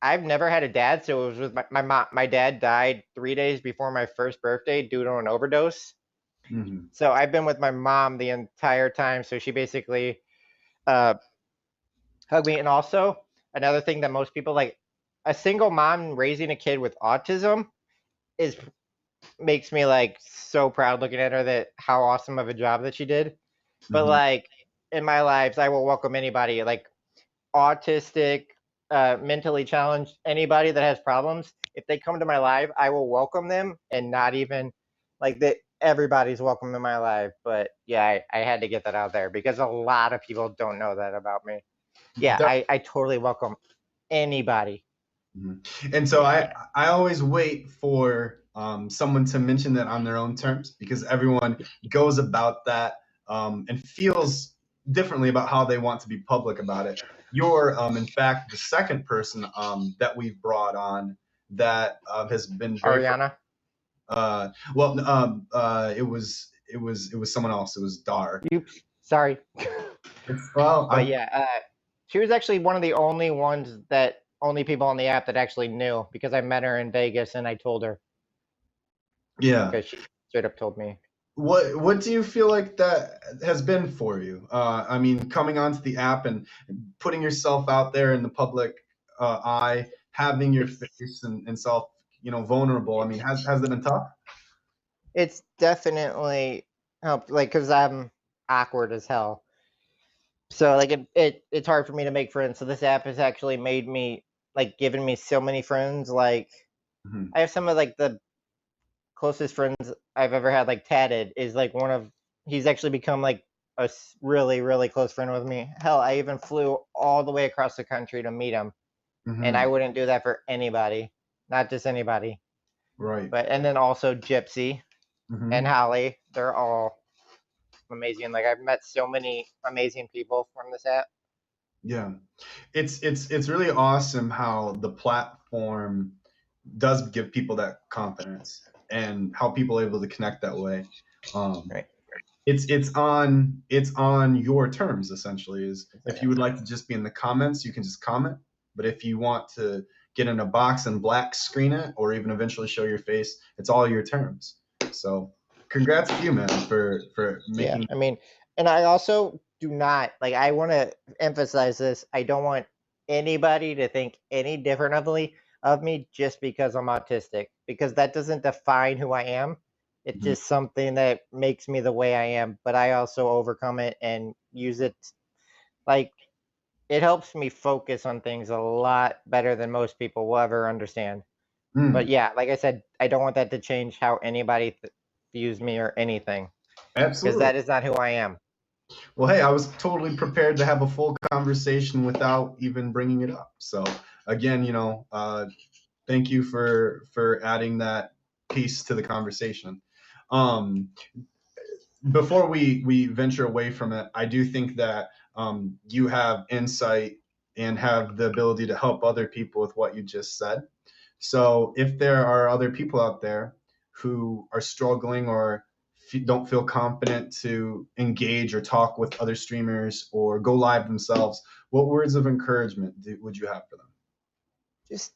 I've never had a dad, so it was with my mom. My dad died 3 days before my first birthday due to an overdose. Hmm. So I've been with my mom the entire time. So she basically uh, hugged me. And also another thing that most people like, a single mom raising a kid with autism is makes me like so proud looking at her, that how awesome of a job that she did. But Hmm. like in my lives, I will welcome anybody like autistic, mentally challenged, anybody that has problems. If they come to my live, I will welcome them, and not even like that. Everybody's welcome in my life. But yeah, I had to get that out there because a lot of people don't know that about me. Yeah, I totally welcome anybody. And so I always wait for someone to mention that on their own terms, because everyone goes about that and feels differently about how they want to be public about it. You're in fact the second person that we've brought on that has been very Ariana. well it was someone else. It was Dar. Oops, sorry. Well, But yeah, she was actually one of the only ones that only people on the app that actually knew, because I met her in Vegas and I told her, yeah. because she straight up told me. What do you feel like that has been for you? I mean, coming onto the app and putting yourself out there in the public eye, having your It's face and self, vulnerable. I mean, has that been tough? it's definitely helped, like, because I'm awkward as hell. So like it's hard for me to make friends. So this app has actually made me, like, given me so many friends. Like Hmm. I have some of like the closest friends I've ever had. Like Tatted is like one of, he's actually become like a really really close friend with me. Hell, I even flew all the way across the country to meet him, and I Hmm. wouldn't do that for anybody, not just anybody. Right. But and then also Gypsy and Hmm. Holly, they're all amazing. Like I've met so many amazing people from this app. Yeah. It's really awesome how the platform does give people that confidence and how people are able to connect that way. Um, Right. it's on your terms essentially. Is if you would Exactly. like to just be in the comments, you can just comment. But if you want to get in a box and black screen it, or even eventually show your face, it's all your terms. So congrats to you, man, for Yeah. making. I mean, and I also do not like, I want to emphasize this. I don't want anybody to think any differently of me just because I'm autistic, because that doesn't define who I am. It's Mhm. just something that makes me the way I am, but I also overcome it and use it. Like it helps me focus on things a lot better than most people will ever understand. But Mm, yeah, like I said, I don't want that to change how anybody views me or anything, because absolutely. that is not who I am. Well, hey, I was totally prepared to have a full conversation without even bringing it up. So again, thank you for adding that piece to the conversation. Um, Before we venture away from it, I do think that you have insight and have the ability to help other people with what you just said. So if there are other people out there who are struggling or don't feel confident to engage or talk with other streamers or go live themselves, what words of encouragement would you have for them? Just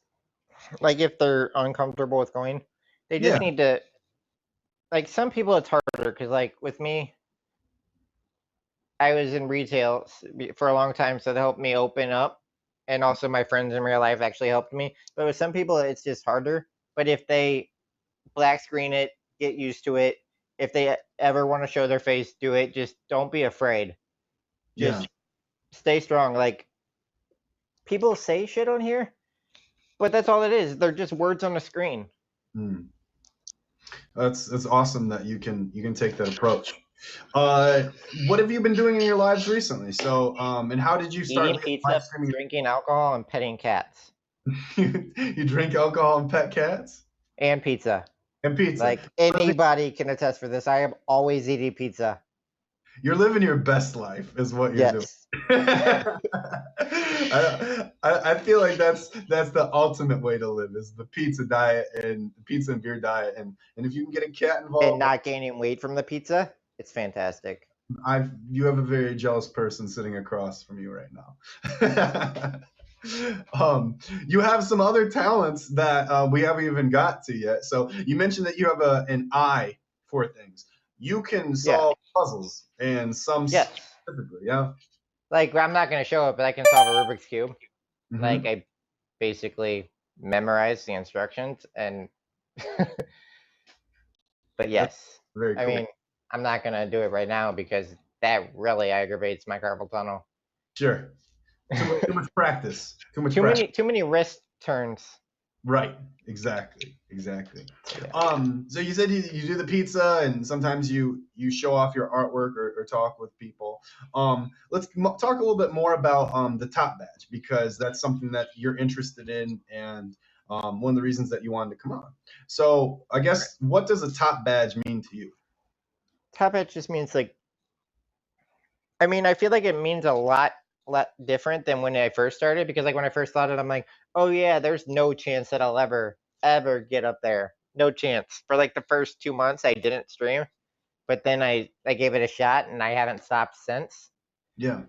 like if they're uncomfortable with going, they Yeah. just need to, like, some people it's harder because like with me, I was in retail for a long time, so they helped me open up. and also my friends in real life actually helped me. But with some people, it's just harder. But if they black screen it, get used to it. If they ever want to show their face, do it. Just don't be afraid. Yeah. Just stay strong. Like people say shit on here, but that's all it is. They're just words on a screen. Hmm. That's awesome that you can take that approach. What have you been doing in your lives recently? So, and how did you start Eating pizza, live streaming? drinking alcohol, and petting cats. You drink alcohol and pet cats And pizza. and pizza. Like anybody can attest for this. I am always eating pizza. You're living your best life, is what you're doing. Yes. I feel like that's the ultimate way to live, is the pizza diet and pizza and beer diet, and if you can get a cat involved And not gaining weight from the pizza, it's fantastic. you have a very jealous person sitting across from you right now. You have some other talents that we haven't even got to yet. So you mentioned that you have an eye for things. You can solve puzzles, and some Yes. specifically, yeah. Like I'm not gonna show it, but I can solve a Rubik's Cube. Mhm. Like I basically memorize the instructions and but yes. Very cool. I mean, I'm not gonna do it right now because that really aggravates my carpal tunnel. Sure. Too much practice. Too many wrist turns. Right. Exactly. Yeah. So you said you do the pizza, and sometimes you show off your artwork or talk with people. Let's talk a little bit more about the top badge, because that's something that you're interested in, and one of the reasons that you wanted to come on. So I guess, what does a top badge mean to you? Top edge just means like, I mean, I feel like it means a lot different than when I first started, because like when I first thought it, I'm like, oh yeah, there's no chance that I'll ever get up there. No chance. For like the first 2 months, I didn't stream, but then I gave it a shot and I haven't stopped since. Yeah.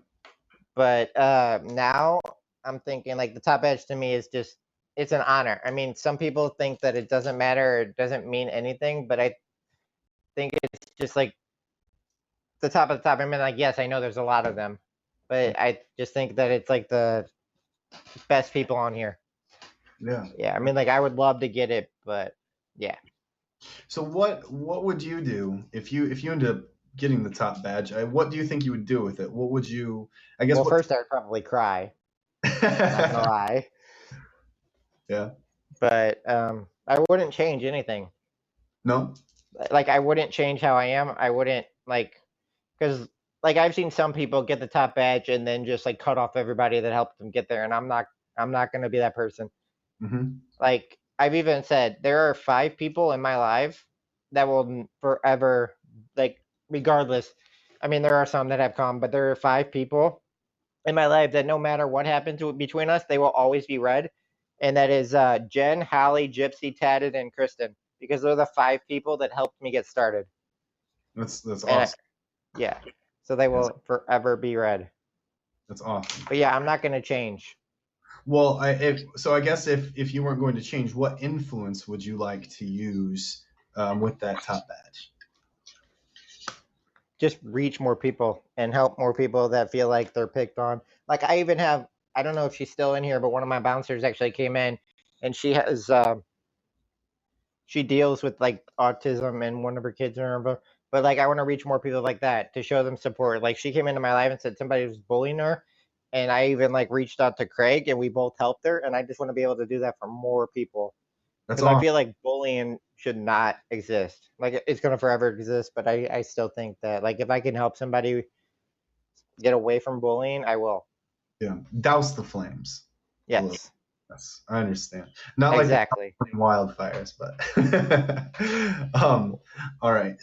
But now I'm thinking like the top edge to me is just, it's an honor. I mean, some people think that it doesn't matter or it doesn't mean anything, but I think it's just like the top of the top. I mean, like, yes, I know there's a lot of them, but I just think that it's like the best people on here. Yeah. Yeah, I mean, like, I would love to get it, but yeah. So what would you do if you ended up getting the top badge? What do you think you would do with it? What would you? I guess. Well, first I'd probably cry. Not gonna lie. Yeah. But I wouldn't change anything. No. Like, I wouldn't change how I am. I wouldn't because like I've seen some people get the top badge and then just like cut off everybody that helped them get there, and I'm not gonna be that person. Mm-hmm. Like I've even said, there are 5 people in my life that will forever, like, regardless. I mean, there are some that have come, but there are 5 people in my life that no matter what happens between us, they will always be red. And that is Jen, Hallie, Gypsy, Tatted, and Kristen, because they're the 5 people that helped me get started. That's And awesome. yeah. So they will forever be red. That's awesome. But yeah, I'm not gonna change. Well, I guess if you weren't going to change, what influence would you like to use with that top badge? Just reach more people and help more people that feel like they're picked on. Like I even have, I don't know if she's still in here, but one of my bouncers actually came in, and she has she deals with like autism, and one of her kids are, but like I want to reach more people like that to show them support. Like she came into my life and said somebody was bullying her, and I even like reached out to Craig and we both helped her, and I just want to be able to do that for more people. That's Because awesome. I feel like bullying should not exist. Like it's gonna forever exist, but I still think that like if I can help somebody get away from bullying, I will. Yeah. Douse the flames. Yes. Yes, I understand. Not Exactly. like wildfires, but all right.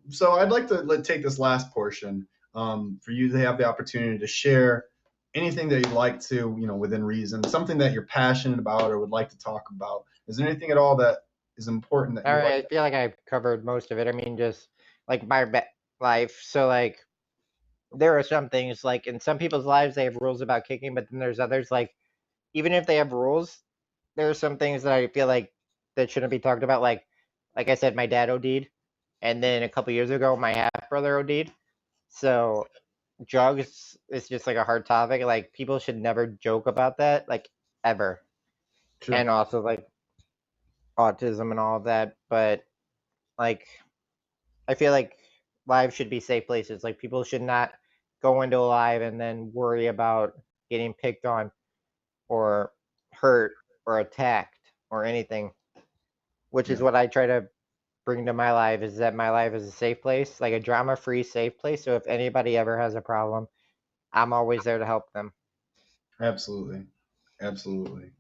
So I'd like to take this last portion for you to have the opportunity to share anything that you'd like to, within reason, something that you're passionate about or would like to talk about. Is there anything at all that is important that All you'd right, like I feel like I covered most of it. I mean, just like my life. So like, there are some things like in some people's lives they have rules about kicking, but then there's others like, even if they have rules, there are some things that I feel like that shouldn't be talked about. Like I said, my dad OD'd, and then a couple years ago, my half brother OD'd. So drugs is just like a hard topic. Like people should never joke about that, like ever. True. And also like autism and all of that. But like I feel like lives should be safe places. Like people should not go into a live and then worry about getting picked on or hurt or attacked or anything. Which is Yeah. what I try to bring to my life, is that my life is a safe place, like a drama-free safe place. So if anybody ever has a problem, I'm always there to help them. Absolutely. Absolutely.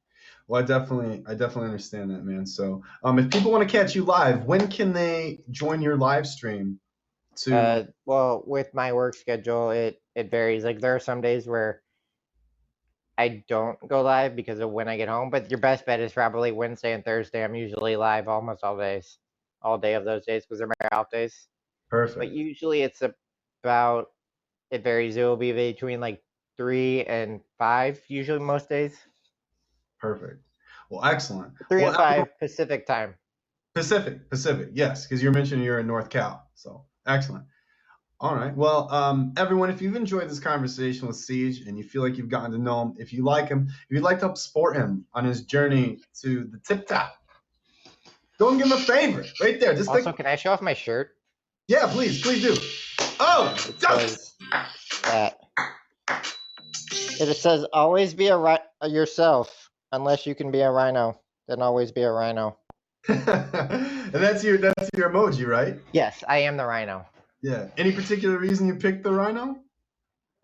Well, I definitely understand that, man. So, if people want to catch you live, when can they join your live stream? Well, with my work schedule, it varies. Like there are some days where I don't go live because of when I get home, but your best bet is probably Wednesday and Thursday. I'm usually live almost all day of those days because they're my off days. Perfect. But usually it's about, it varies. It will be between like 3 and 5, usually most days. Perfect. Well, excellent. 3 Well, and 5 Pacific time. Pacific, yes, because you're mentioning you're in North Cal. So excellent. All right. Well, everyone, if you've enjoyed this conversation with Siege and you feel like you've gotten to know him, if you like him, if you'd like to help support him on his journey to the tip top, go and give him a favor right there. Just Also, can I show off my shirt? Yeah, please do. Oh, It says that. It says, always be yourself, unless you can be a rhino. Then always be a rhino. and that's your emoji, right? Yes, I am the rhino. Yeah. Any particular reason you picked the rhino?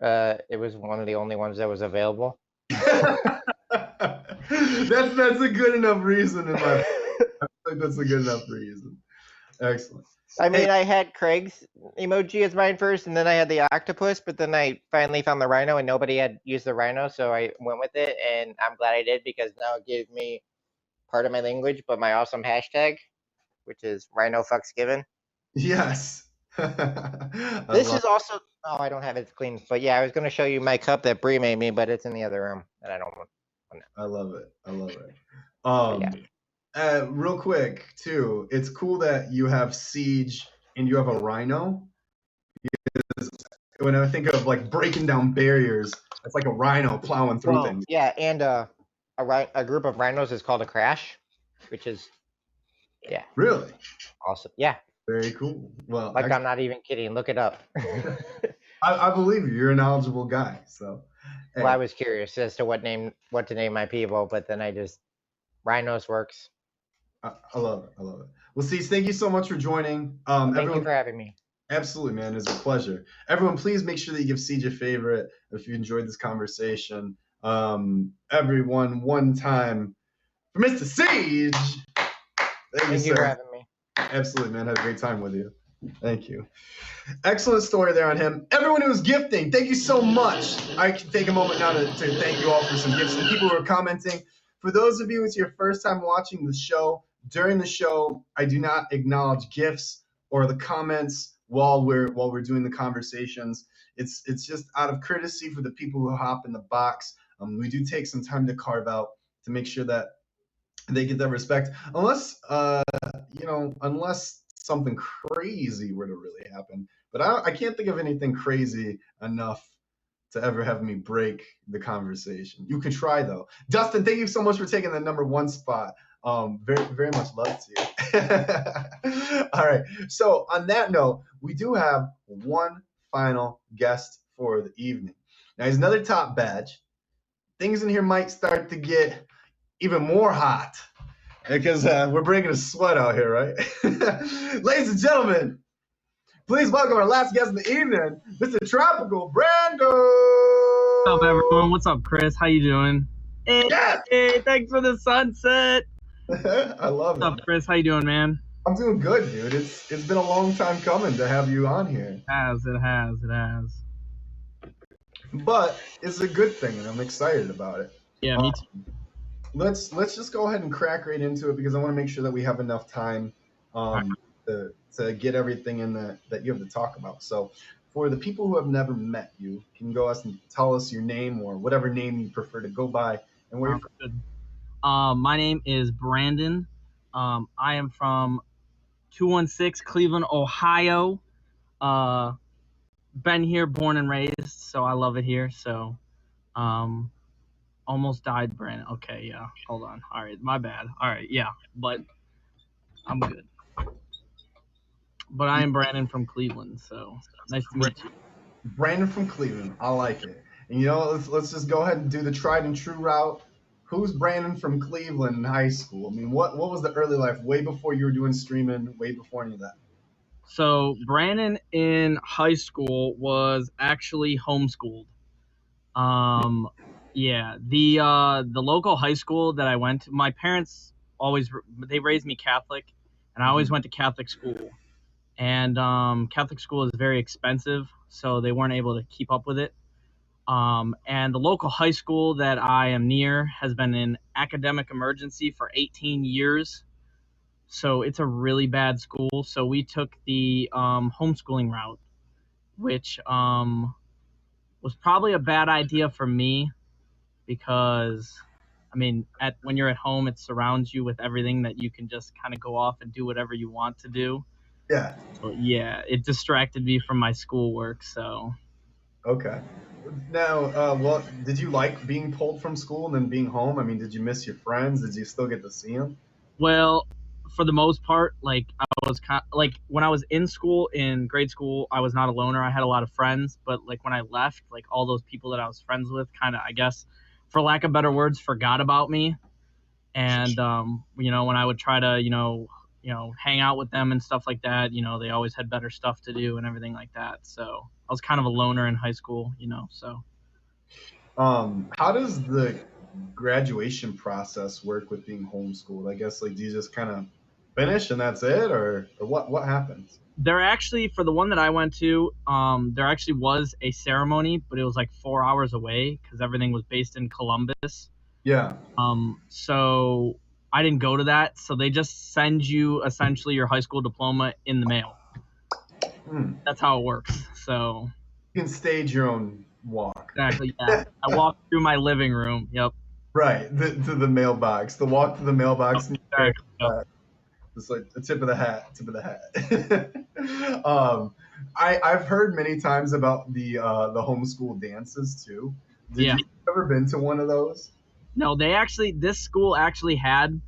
It was one of the only ones that was available. that's a good enough reason in my I think that's a good enough reason. Excellent. I mean, I had Craig's emoji as mine first, and then I had the octopus, but then I finally found the rhino, and nobody had used the rhino, so I went with it, and I'm glad I did, because now it gave me part of my language, but my awesome hashtag, which is Rhino Fucks Given. Yes. This is also, oh, I don't have it clean, but yeah, I was going to show you my cup that Bree made me, but it's in the other room, and I don't want. I love it. Yeah. Real quick too, it's cool that you have Siege and you have a rhino. Because when I think of like breaking down barriers, it's like a rhino plowing through things. Yeah, and a group of rhinos is called a crash, which is, yeah. Really? Awesome. Yeah. Very cool. Well, like, I'm not even kidding. Look it up. I believe you. You're a knowledgeable guy. So. Hey. Well, I was curious as to what to name my people, but then Rhinos works. I love it. Well, Siege, thank you so much for joining. Thank you for having me. Absolutely, man. It's a pleasure. Everyone, please make sure that you give Siege a favorite if you enjoyed this conversation. Everyone, one time for Mr. Siege. Thank you for having me. Absolutely, man. Had a great time with you. Thank you. Excellent story there on him. Everyone who was gifting, thank you so much. I can take a moment now to thank you all for some gifts and people who are commenting. For those of you, it's your first time watching the show. During the show, I do not acknowledge gifts or the comments while we're doing the conversations. It's just out of courtesy for the people who hop in the box. We do take some time to carve out to make sure that they get that respect, unless something crazy were to really happen. But I can't think of anything crazy enough to ever have me break the conversation. You can try though. Dustin, thank you so much for taking the #1 spot. Very, very much love to you. All right. So on that note, we do have one final guest for the evening. Now he's another top badge. Things in here might start to get even more hot because we're bringing a sweat out here, right? Ladies and gentlemen, please welcome our last guest of the evening, Mr. Tropical Brando. What's up, everyone? What's up, Chris? How you doing? Hey, yes! Hey, thanks for the sunset. I love it. What's up, Chris? How you doing, man? I'm doing good, dude. It's been a long time coming to have you on here. It has. But it's a good thing, and I'm excited about it. Yeah, me too. Let's just go ahead and crack right into it because I want to make sure that we have enough time to get everything in that you have to talk about. So for the people who have never met you, can you go ahead and tell us your name or whatever name you prefer to go by and where you're from? My name is Brandon. I am from 216 Cleveland, Ohio. been here, born and raised, so I love it here. So, almost died, Brandon. Okay, yeah. Hold on. All right, my bad. All right, yeah, but I'm good. But I am Brandon from Cleveland, so nice to meet you. Brandon from Cleveland. I like it. And let's just go ahead and do the tried and true route. Who's Brandon from Cleveland in high school? I mean, what was the early life way before you were doing streaming, way before any of that? So Brandon in high school was actually homeschooled. Yeah, the local high school that I went to, my parents they raised me Catholic, and I always went to Catholic school. And Catholic school is very expensive, so they weren't able to keep up with it. And the local high school that I am near has been in academic emergency for 18 years. So it's a really bad school. So we took the homeschooling route, which was probably a bad idea for me because, I mean, when you're at home, it surrounds you with everything that you can just kind of go off and do whatever you want to do. Yeah. So, yeah, it distracted me from my schoolwork. So. Okay. Now, did you like being pulled from school and then being home? I mean, did you miss your friends? Did you still get to see them? Well, for the most part, like I was like when I was in school, in grade school, I was not a loner. I had a lot of friends, but like when I left, like all those people that I was friends with kind of, I guess, for lack of better words, forgot about me. And when I would try to, hang out with them and stuff like that, they always had better stuff to do and everything like that. So I was kind of a loner in high school, so. How does the graduation process work with being homeschooled? I guess, like, do you just kind of finish and that's it, or what happens? There actually, for the one that I went to, there actually was a ceremony, but it was like 4 hours away because everything was based in Columbus. Yeah. So I didn't go to that. So they just send you essentially your high school diploma in the mail. That's how it works. So you can stage your own walk. Exactly. Yeah. I walked through my living room. Yep. Right. To the mailbox. The walk to the mailbox. Yep. It's like the tip of the hat. I've heard many times about the homeschool dances too. Did you ever been to one of those? No, this school actually had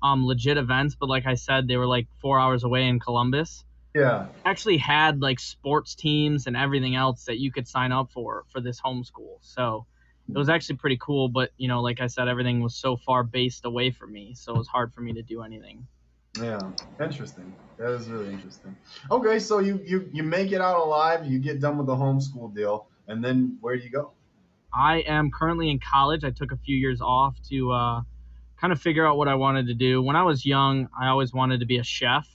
legit events, but like I said, they were like 4 hours away in Columbus. Yeah. Actually had like sports teams and everything else that you could sign up for this homeschool. So it was actually pretty cool, but like I said, everything was so far based away from me, so it was hard for me to do anything. Yeah, interesting. That is really interesting. Okay, so you make it out alive, you get done with the homeschool deal, and then where do you go? I am currently in college. I took a few years off to kind of figure out what I wanted to do. When I was young, I always wanted to be a chef.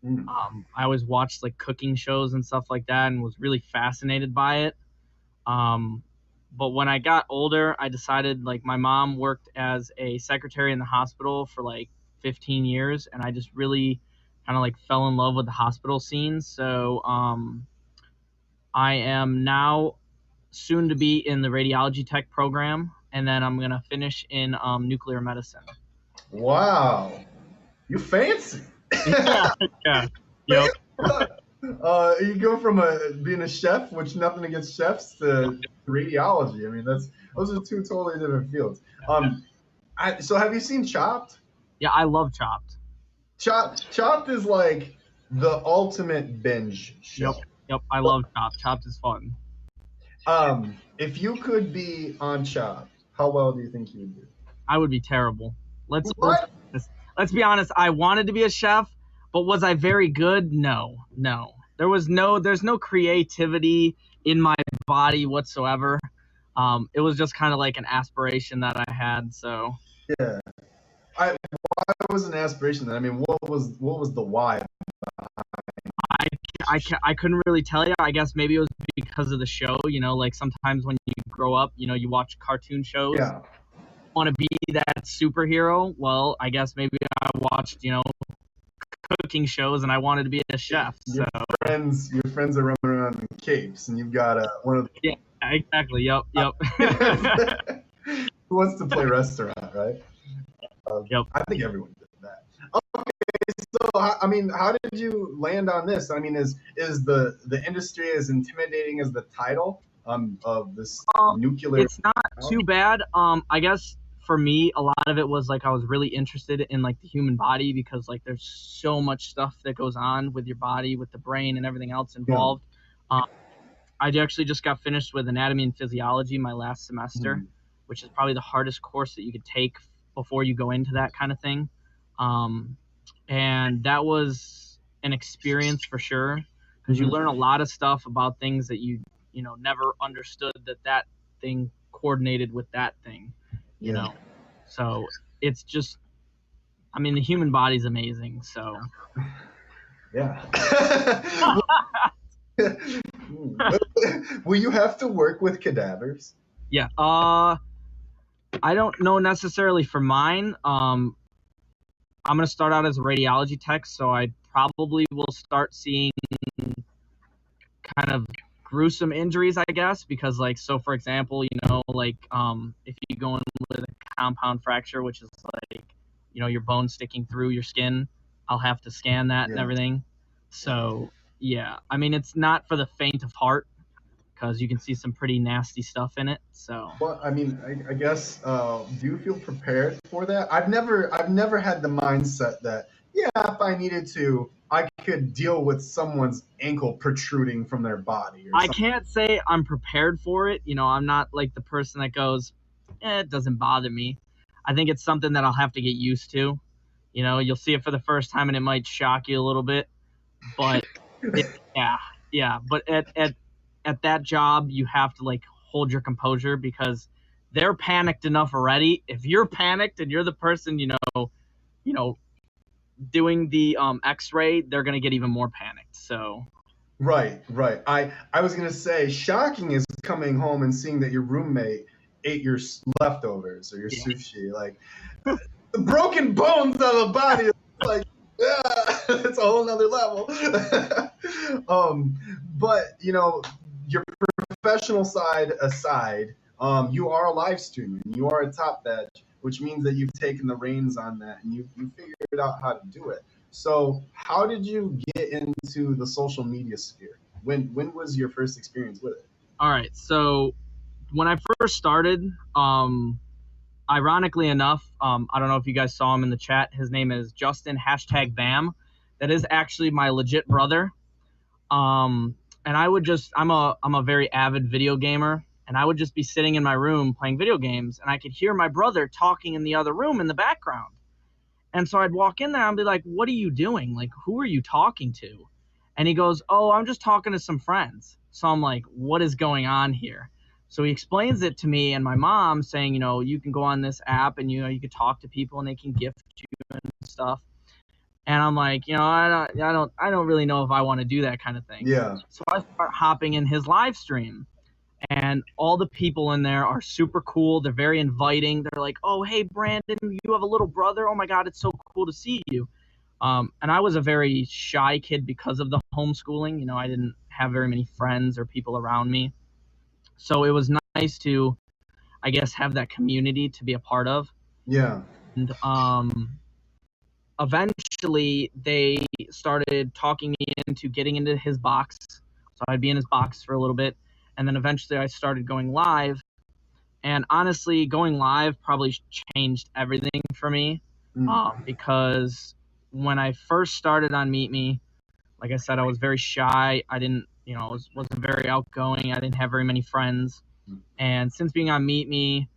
I always watched like cooking shows and stuff like that and was really fascinated by it. But when I got older, I decided, like, my mom worked as a secretary in the hospital for like 15 years, and I just really kind of like fell in love with the hospital scene. So I am now soon to be in the radiology tech program, and then I'm gonna finish in nuclear medicine. Wow, you fancy. Yeah. Yep. You go from being a chef, which nothing against chefs, to radiology. I mean, those are two totally different fields. So have you seen Chopped? Yeah, I love Chopped. Chopped is like the ultimate binge show. Yep, I love Chopped. Chopped is fun. If you could be on Chopped, how well do you think you would do? I would be terrible. Let's be honest. I wanted to be a chef, but was I very good? No. There's no creativity in my body whatsoever. It was just kind of like an aspiration that I had. So yeah. Why was an aspiration then? I mean, what was the why? I couldn't really tell you. I guess maybe it was because of the show. Like sometimes when you grow up, you watch cartoon shows. Yeah. Want to be that superhero? Well, I guess maybe I watched, cooking shows, and I wanted to be a chef. Your friends are running around in capes, and you've got one of the... Yeah, exactly. Yep. Who wants to play restaurant, right? Yep. I think everyone did that. Okay, so I mean, how did you land on this? I mean, is the industry as intimidating as the title of this nuclear? It's not too bad. I guess for me, a lot of it was like I was really interested in like the human body because like there's so much stuff that goes on with your body, with the brain and everything else involved. I actually just got finished with anatomy and physiology my last semester, which is probably the hardest course that you could take before you go into that kind of thing. And that was an experience for sure because you learn a lot of stuff about things that you never understood that thing coordinated with that thing, you know. So it's just, I mean, the human body's amazing. So yeah. Will you have to work with cadavers? Yeah. I don't know necessarily for mine. I'm going to start out as a radiology tech, so I probably will start seeing kind of gruesome injuries, I guess, because like, so for example, like if you go in with a compound fracture, which is like, your bone sticking through your skin, I'll have to scan that and everything. So yeah, I mean, it's not for the faint of heart because you can see some pretty nasty stuff in it. So well, I mean, I guess do you feel prepared for that? I've never had the mindset that if I needed to, I could deal with someone's ankle protruding from their body. Or I can't say I'm prepared for it. I'm not like the person that goes, it doesn't bother me. I think it's something that I'll have to get used to. You'll see it for the first time and it might shock you a little bit, but yeah. But at that job, you have to like hold your composure because they're panicked enough already. If you're panicked and you're the person, doing the X-ray, they're gonna get even more panicked. So right. I was gonna say, shocking is coming home and seeing that your roommate ate your leftovers or your sushi. Like the broken bones of the body is like, it's a whole nother level. But your professional side aside, you are a live streamer. You are a top badge, which means that you've taken the reins on that and you figured out how to do it. So how did you get into the social media sphere? When was your first experience with it? All right. So when I first started, ironically enough, I don't know if you guys saw him in the chat. His name is Justin #BAM. That is actually my legit brother. And I'm a very avid video gamer, and I would just be sitting in my room playing video games, and I could hear my brother talking in the other room in the background. And so I'd walk in there and be like, what are you doing? Like, who are you talking to? And he goes, oh, I'm just talking to some friends. So I'm like, what is going on here? So he explains it to me and my mom saying, you can go on this app and, you could talk to people and they can gift you and stuff. And I'm like, I don't really know if I want to do that kind of thing. Yeah. So I start hopping in his live stream, and all the people in there are super cool. They're very inviting. They're like, oh, hey, Brandon, you have a little brother? Oh my God, it's so cool to see you. And I was a very shy kid because of the homeschooling. I didn't have very many friends or people around me. So it was nice to, I guess, have that community to be a part of. Yeah. And eventually they started talking me into getting into his box. So I'd be in his box for a little bit. And then eventually I started going live. And honestly, going live probably changed everything for me. Because when I first started on Meet Me, like I said, I was very shy. I didn't, wasn't very outgoing. I didn't have very many friends. And since being on Meet Me,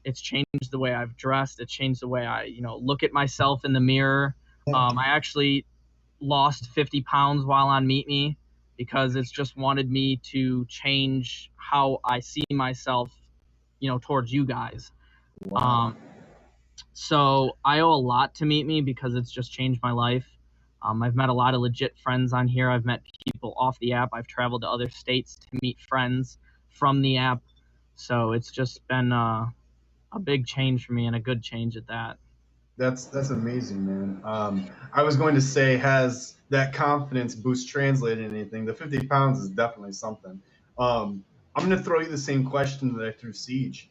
it's changed the way I've dressed. It changed the way I, look at myself in the mirror. I actually lost 50 pounds while on Meet Me because it's just wanted me to change how I see myself, towards you guys. Wow. So I owe a lot to Meet Me because it's just changed my life. I've met a lot of legit friends on here. I've met people off the app. I've traveled to other states to meet friends from the app. So it's just been a big change for me and a good change at that. That's amazing, man. I was going to say, has that confidence boost translated anything? The 50 pounds is definitely something. I'm going to throw you the same question that I threw Siege.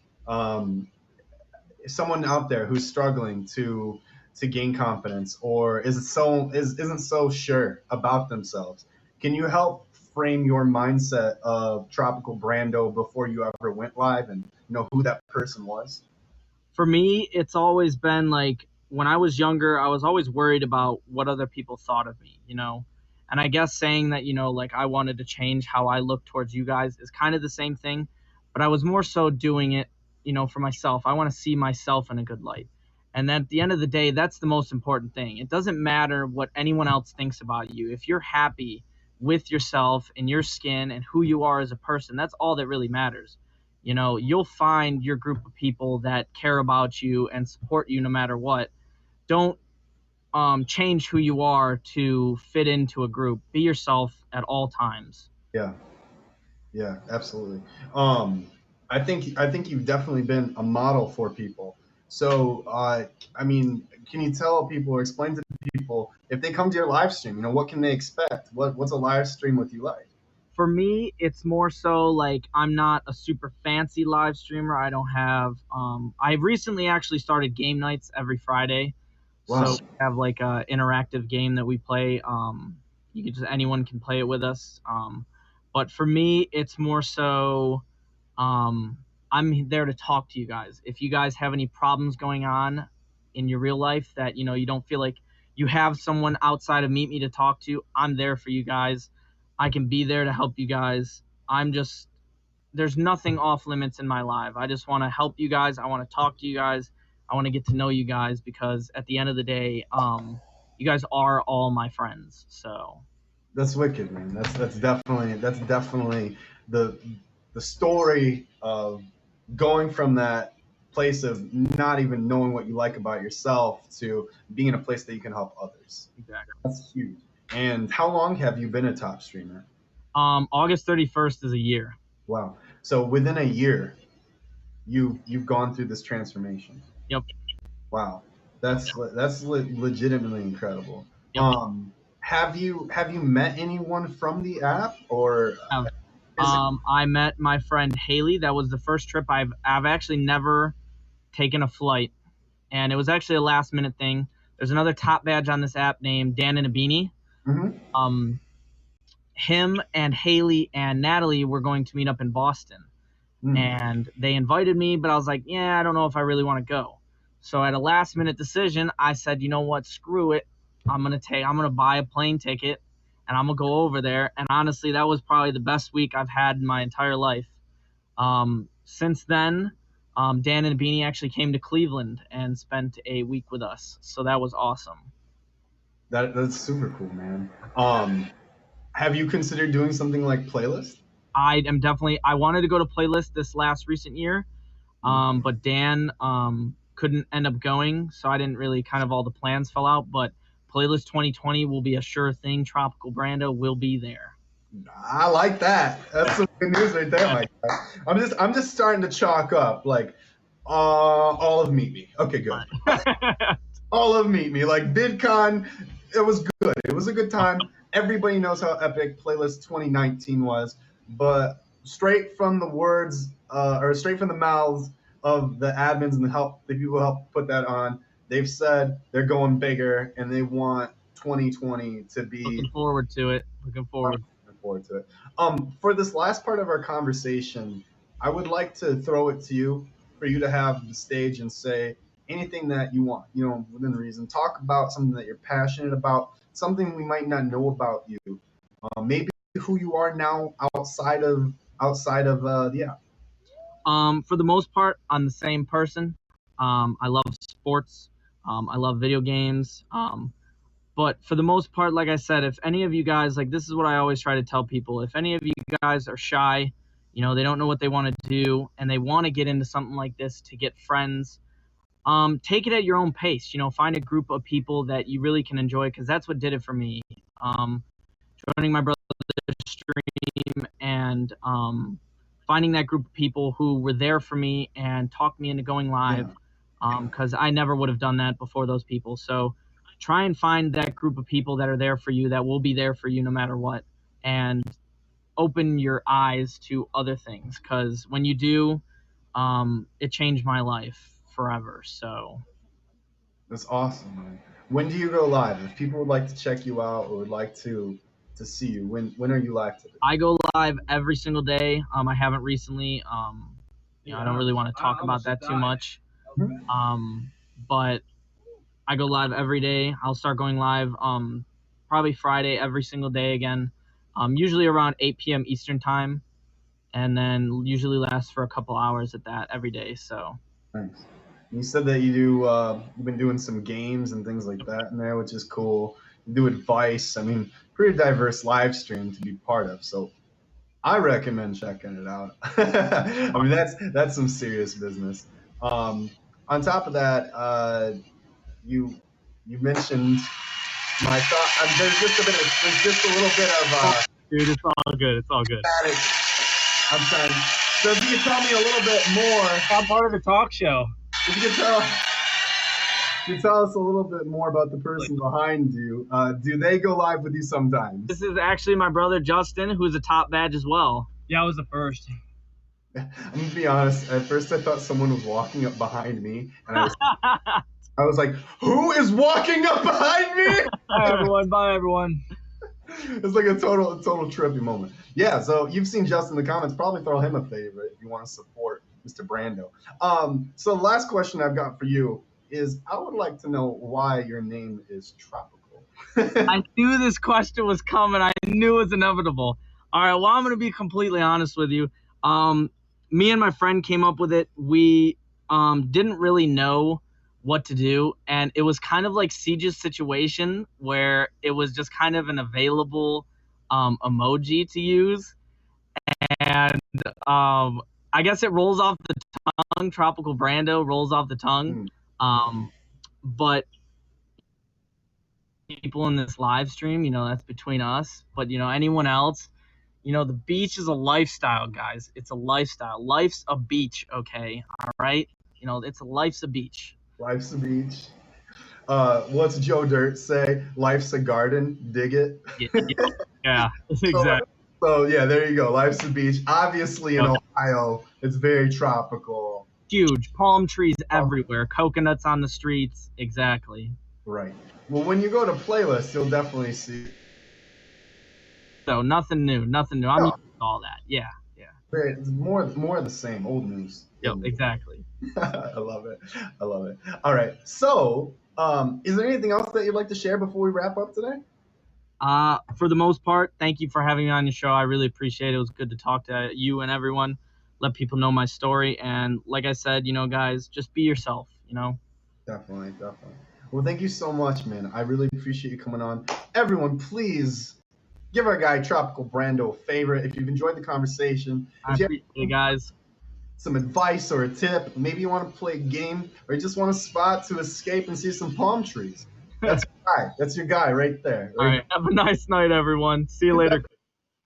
Someone out there who's struggling to to gain confidence, or isn't so sure about themselves. Can you help frame your mindset of Tropical Brando before you ever went live, and who that person was? For me, it's always been like when I was younger, I was always worried about what other people thought of me, And I guess saying that, like I wanted to change how I look towards you guys is kind of the same thing, but I was more so doing it, for myself. I want to see myself in a good light. And at the end of the day, that's the most important thing. It doesn't matter what anyone else thinks about you. If you're happy with yourself and your skin and who you are as a person, that's all that really matters. You'll find your group of people that care about you and support you no matter what. Don't change who you are to fit into a group. Be yourself at all times. Yeah, yeah, absolutely. I think you've definitely been a model for people. So, I mean, can you tell people or explain to people if they come to your live stream, what can they expect? What's a live stream with you like? For me, it's more so like I'm not a super fancy live streamer. I don't have I recently actually started game nights every Friday. Wow. So we have like a interactive game that we play. You can anyone can play it with us. But for me, it's more so I'm there to talk to you guys. If you guys have any problems going on in your real life that you don't feel like you have someone outside of Meet Me to talk to, I'm there for you guys. I can be there to help you guys. There's nothing off limits in my life. I just want to help you guys. I want to talk to you guys. I want to get to know you guys because at the end of the day, you guys are all my friends. So That's wicked, man. That's definitely the story of going from that place of not even knowing what you like about yourself to being in a place that you can help others. exactly. That's huge. And how long have you been a top streamer? August 31st is a year. Wow. So within a year, you've gone through this transformation. Yep. Wow. Legitimately incredible. Yep. Have you met anyone from the app, or I met my friend Haley. That was the first trip I've actually never taken a flight, and it was actually a last minute thing. There's another top badge on this app named Dan and a Beanie. Mhm. Him and Haley and Natalie were going to meet up in Boston, and they invited me, but I was like, yeah, I don't know if I really want to go. So at a last minute decision, I said, you know what, screw it. I'm gonna buy a plane ticket and I'm gonna go over there. And honestly, that was probably the best week I've had in my entire life. Since then, Dan and Beanie actually came to Cleveland and spent a week with us. So that was awesome. That's super cool, man. Have you considered doing something like Playlist? I wanted to go to Playlist this last recent year, but Dan couldn't end up going, so I didn't really all the plans fell out. But Playlist 2020 will be a sure thing. Tropical Brando will be there. I like that. That's some good news right there, Mike. I'm just starting to chalk up like all of Meet Me. Okay, good. All of Meet Me, like VidCon, it was good. It was a good time. Everybody knows how epic Playlist 2019 was, but straight from the words or straight from the mouths of the admins and the people who helped put that on, they've said they're going bigger and they want 2020 to be. Looking forward to it. Looking forward to it. For this last part of our conversation, I would like to throw it to you for you to have the stage and say anything that you want, within reason. Talk about something that you're passionate about, something we might not know about you. Maybe who you are now outside of the app. For the most part, I'm the same person. I love sports. I love video games. But for the most part, like I said, if any of you guys, this is what I always try to tell people. If any of you guys are shy, they don't know what they want to do, and they want to get into something like this to get friends, take it at your own pace. Find a group of people that you really can enjoy, because that's what did it for me. Joining my brother's stream and finding that group of people who were there for me and talked me into going live, because I never would have done that before those people. So try and find that group of people that are there for you, that will be there for you no matter what, and open your eyes to other things, because when you do, it changed my life forever. So That's awesome, man. When do you go live? If people would like to check you out or would like to see you, when are you live today? I go live every single day. I haven't recently. I don't really want to talk about that too much. But I go live every day. I'll start going live probably Friday every single day again. Usually around 8 p.m. Eastern time, and then usually lasts for a couple hours at that every day. So Nice. You said that you've been doing some games and things like that in there, which is cool. You do advice. I mean, pretty diverse live stream to be part of. So I recommend checking it out. I mean, that's some serious business. On top of that, you mentioned my thought. There's just a little bit of dude, it's all good. It's all good. static. I'm trying. So if you could tell me a little bit more. I'm part of the talk show. If you could tell us a little bit more about the person behind you. Do they go live with you sometimes? This is actually my brother Justin, who's a top badge as well. Yeah, I was the first. I'm gonna be honest. At first, I thought someone was walking up behind me, and I was like, "Who is walking up behind me?" Bye everyone. Bye everyone. It's like a total trippy moment. Yeah. So you've seen Justin in the comments. Probably throw him a favorite if you want to support Mr. Brando. So the last question I've got for you is, I would like to know why your name is Tropical. I knew this question was coming. I knew it was inevitable. All right, well, I'm going to be completely honest with you. Me and my friend came up with it. We didn't really know what to do, and it was kind of like Siege's situation where it was just kind of an available emoji to use. And I guess it rolls off the tongue. Tropical Brando rolls off the tongue. But people in this live stream, that's between us. But, anyone else, the beach is a lifestyle, guys. It's a lifestyle. Life's a beach, okay? All right? Life's a beach. Life's a beach. What's Joe Dirt say? Life's a garden. Dig it. Yeah, exactly. So yeah, there you go. Life's a beach. Obviously in Ohio, it's very tropical. Huge palm trees everywhere, coconuts on the streets. Exactly. Right. Well, when you go to playlists, you'll definitely see. So nothing new. I'm used to all that. Yeah. It's more of the same, old news. Yep, exactly. I love it. All right. So, is there anything else that you'd like to share before we wrap up today? For the most part, thank you for having me on your show. I really appreciate it. It was good to talk to you and everyone, let people know my story. And like I said, guys, just be yourself, Definitely. Well, thank you so much, man. I really appreciate you coming on. Everyone, please give our guy Tropical Brando a favorite if you've enjoyed the conversation. I appreciate it, guys. Some advice or a tip, maybe you want to play a game or you just want a spot to escape and see some palm trees. That's your guy. That's your guy right there. All right. Have a nice night, everyone. See you later.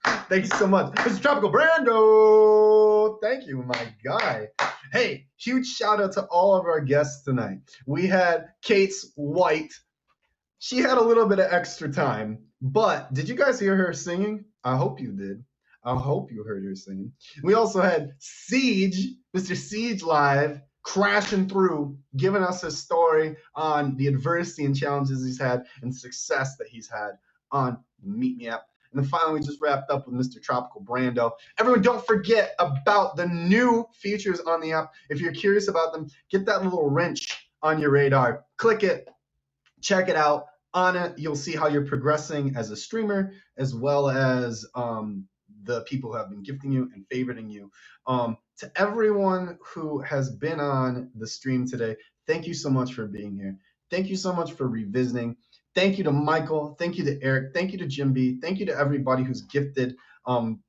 Thank you so much. This is Tropical Brando. Thank you, my guy. Hey, huge shout out to all of our guests tonight. We had Kate's White. She had a little bit of extra time, but did you guys hear her singing? I hope you did. I hope you heard her singing. We also had Siege, Mr. Siege live, crashing through, giving us his story on the adversity and challenges he's had and success that he's had on Meet Me App. And then finally, we just wrapped up with Mr. Tropical Brando. Everyone, don't forget about the new features on the app. If you're curious about them, get that little wrench on your radar. Click it, check it out. On it, you'll see how you're progressing as a streamer, as well as the people who have been gifting you and favoriting you. To everyone who has been on the stream today, thank you so much for being here. Thank you so much for revisiting. Thank you to Michael. Thank you to Eric. Thank you to Jim B. Thank you to everybody who's gifted.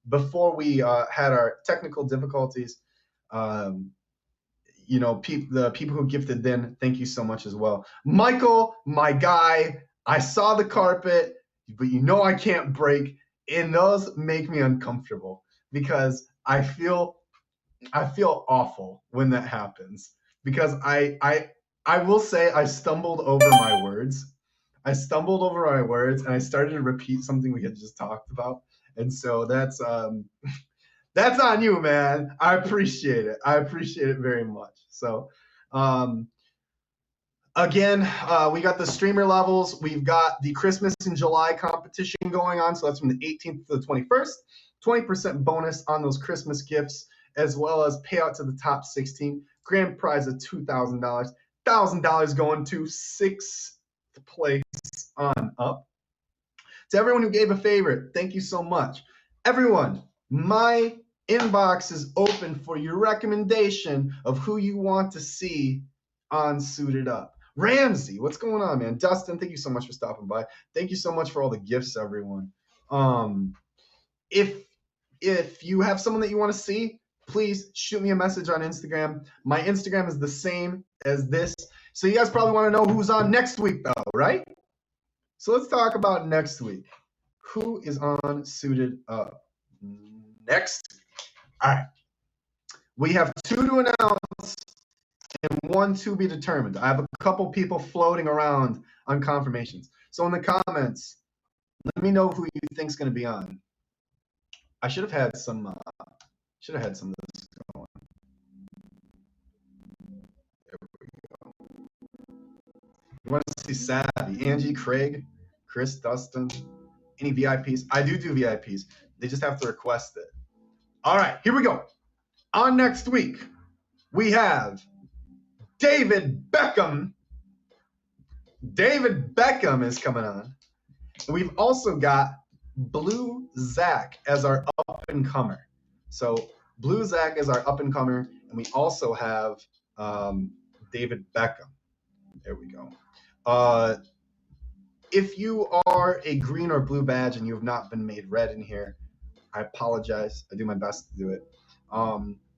Before we had our technical difficulties, the people who gifted then, thank you so much as well. Michael, my guy, I saw the carpet, but I can't break. And those make me uncomfortable because I feel awful when that happens, because I will say I stumbled over my words. And I started to repeat something we had just talked about. And so that's on you, man. I appreciate it. I appreciate it very much. So Again, we got the streamer levels. We've got the Christmas in July competition going on. So that's from the 18th to the 21st. 20% bonus on those Christmas gifts, as well as payout to the top 16. Grand prize of $2,000. $1,000 going to 6th place on up. To everyone who gave a favorite, thank you so much. Everyone, my inbox is open for your recommendation of who you want to see on Suited Up. Ramsey, what's going on, man? Dustin, thank you so much for stopping by. Thank you so much for all the gifts, everyone. If you have someone that you want to see, please shoot me a message on Instagram. My Instagram is the same as this. So you guys probably want to know who's on next week, though, right? So let's talk about next week. Who is on Suited Up next? All right. We have 2 to announce and 1 to be determined. I have a couple people floating around on confirmations. So in the comments, let me know who you think is going to be on. I should have had some of this going. There we go. You want to see Savvy, Angie, Craig, Chris, Dustin, any VIPs? I do VIPs. They just have to request it. All right, here we go. On next week, we have David Beckham. David Beckham is coming on. And we've also got Blue Zach as our up-and-comer. So Blue Zach is our up-and-comer, and we also have David Beckham. There we go. If you are a green or blue badge and you have not been made red in here, I apologize. I do my best to do it.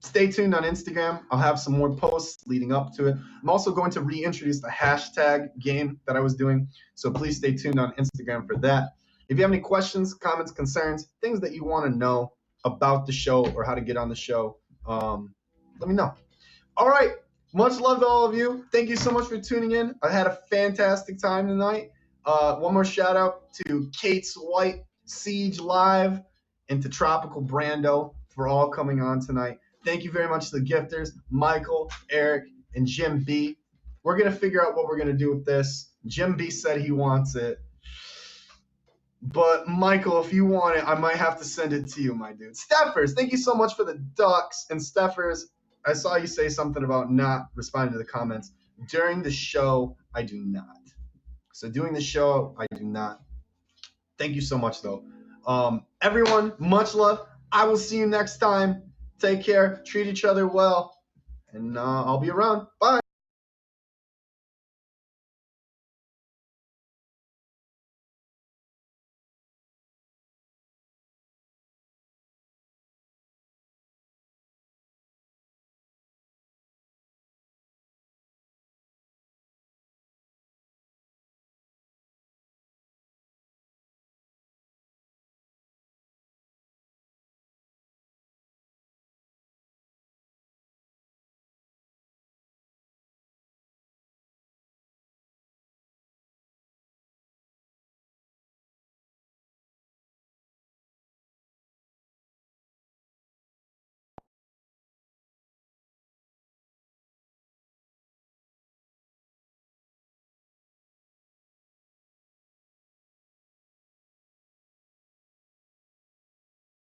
Stay tuned on Instagram. I'll have some more posts leading up to it. I'm also going to reintroduce the hashtag game that I was doing, so please stay tuned on Instagram for that. If you have any questions, comments, concerns, things that you want to know about the show or how to get on the show, let me know. All right. Much love to all of you. Thank you so much for tuning in. I had a fantastic time tonight. One more shout out to Kate's White, Siege Live, and to Tropical Brando for all coming on tonight. Thank you very much to the gifters, Michael, Eric, and Jim B. We're going to figure out what we're going to do with this. Jim B said he wants it. But Michael, if you want it, I might have to send it to you, my dude. Steffers, thank you so much for the ducks. And Steffers, I saw you say something about not responding to the comments. During the show, I do not. So doing the show, I do not. Thank you so much, though. Everyone, much love. I will see you next time. Take care. Treat each other well. And I'll be around. Bye.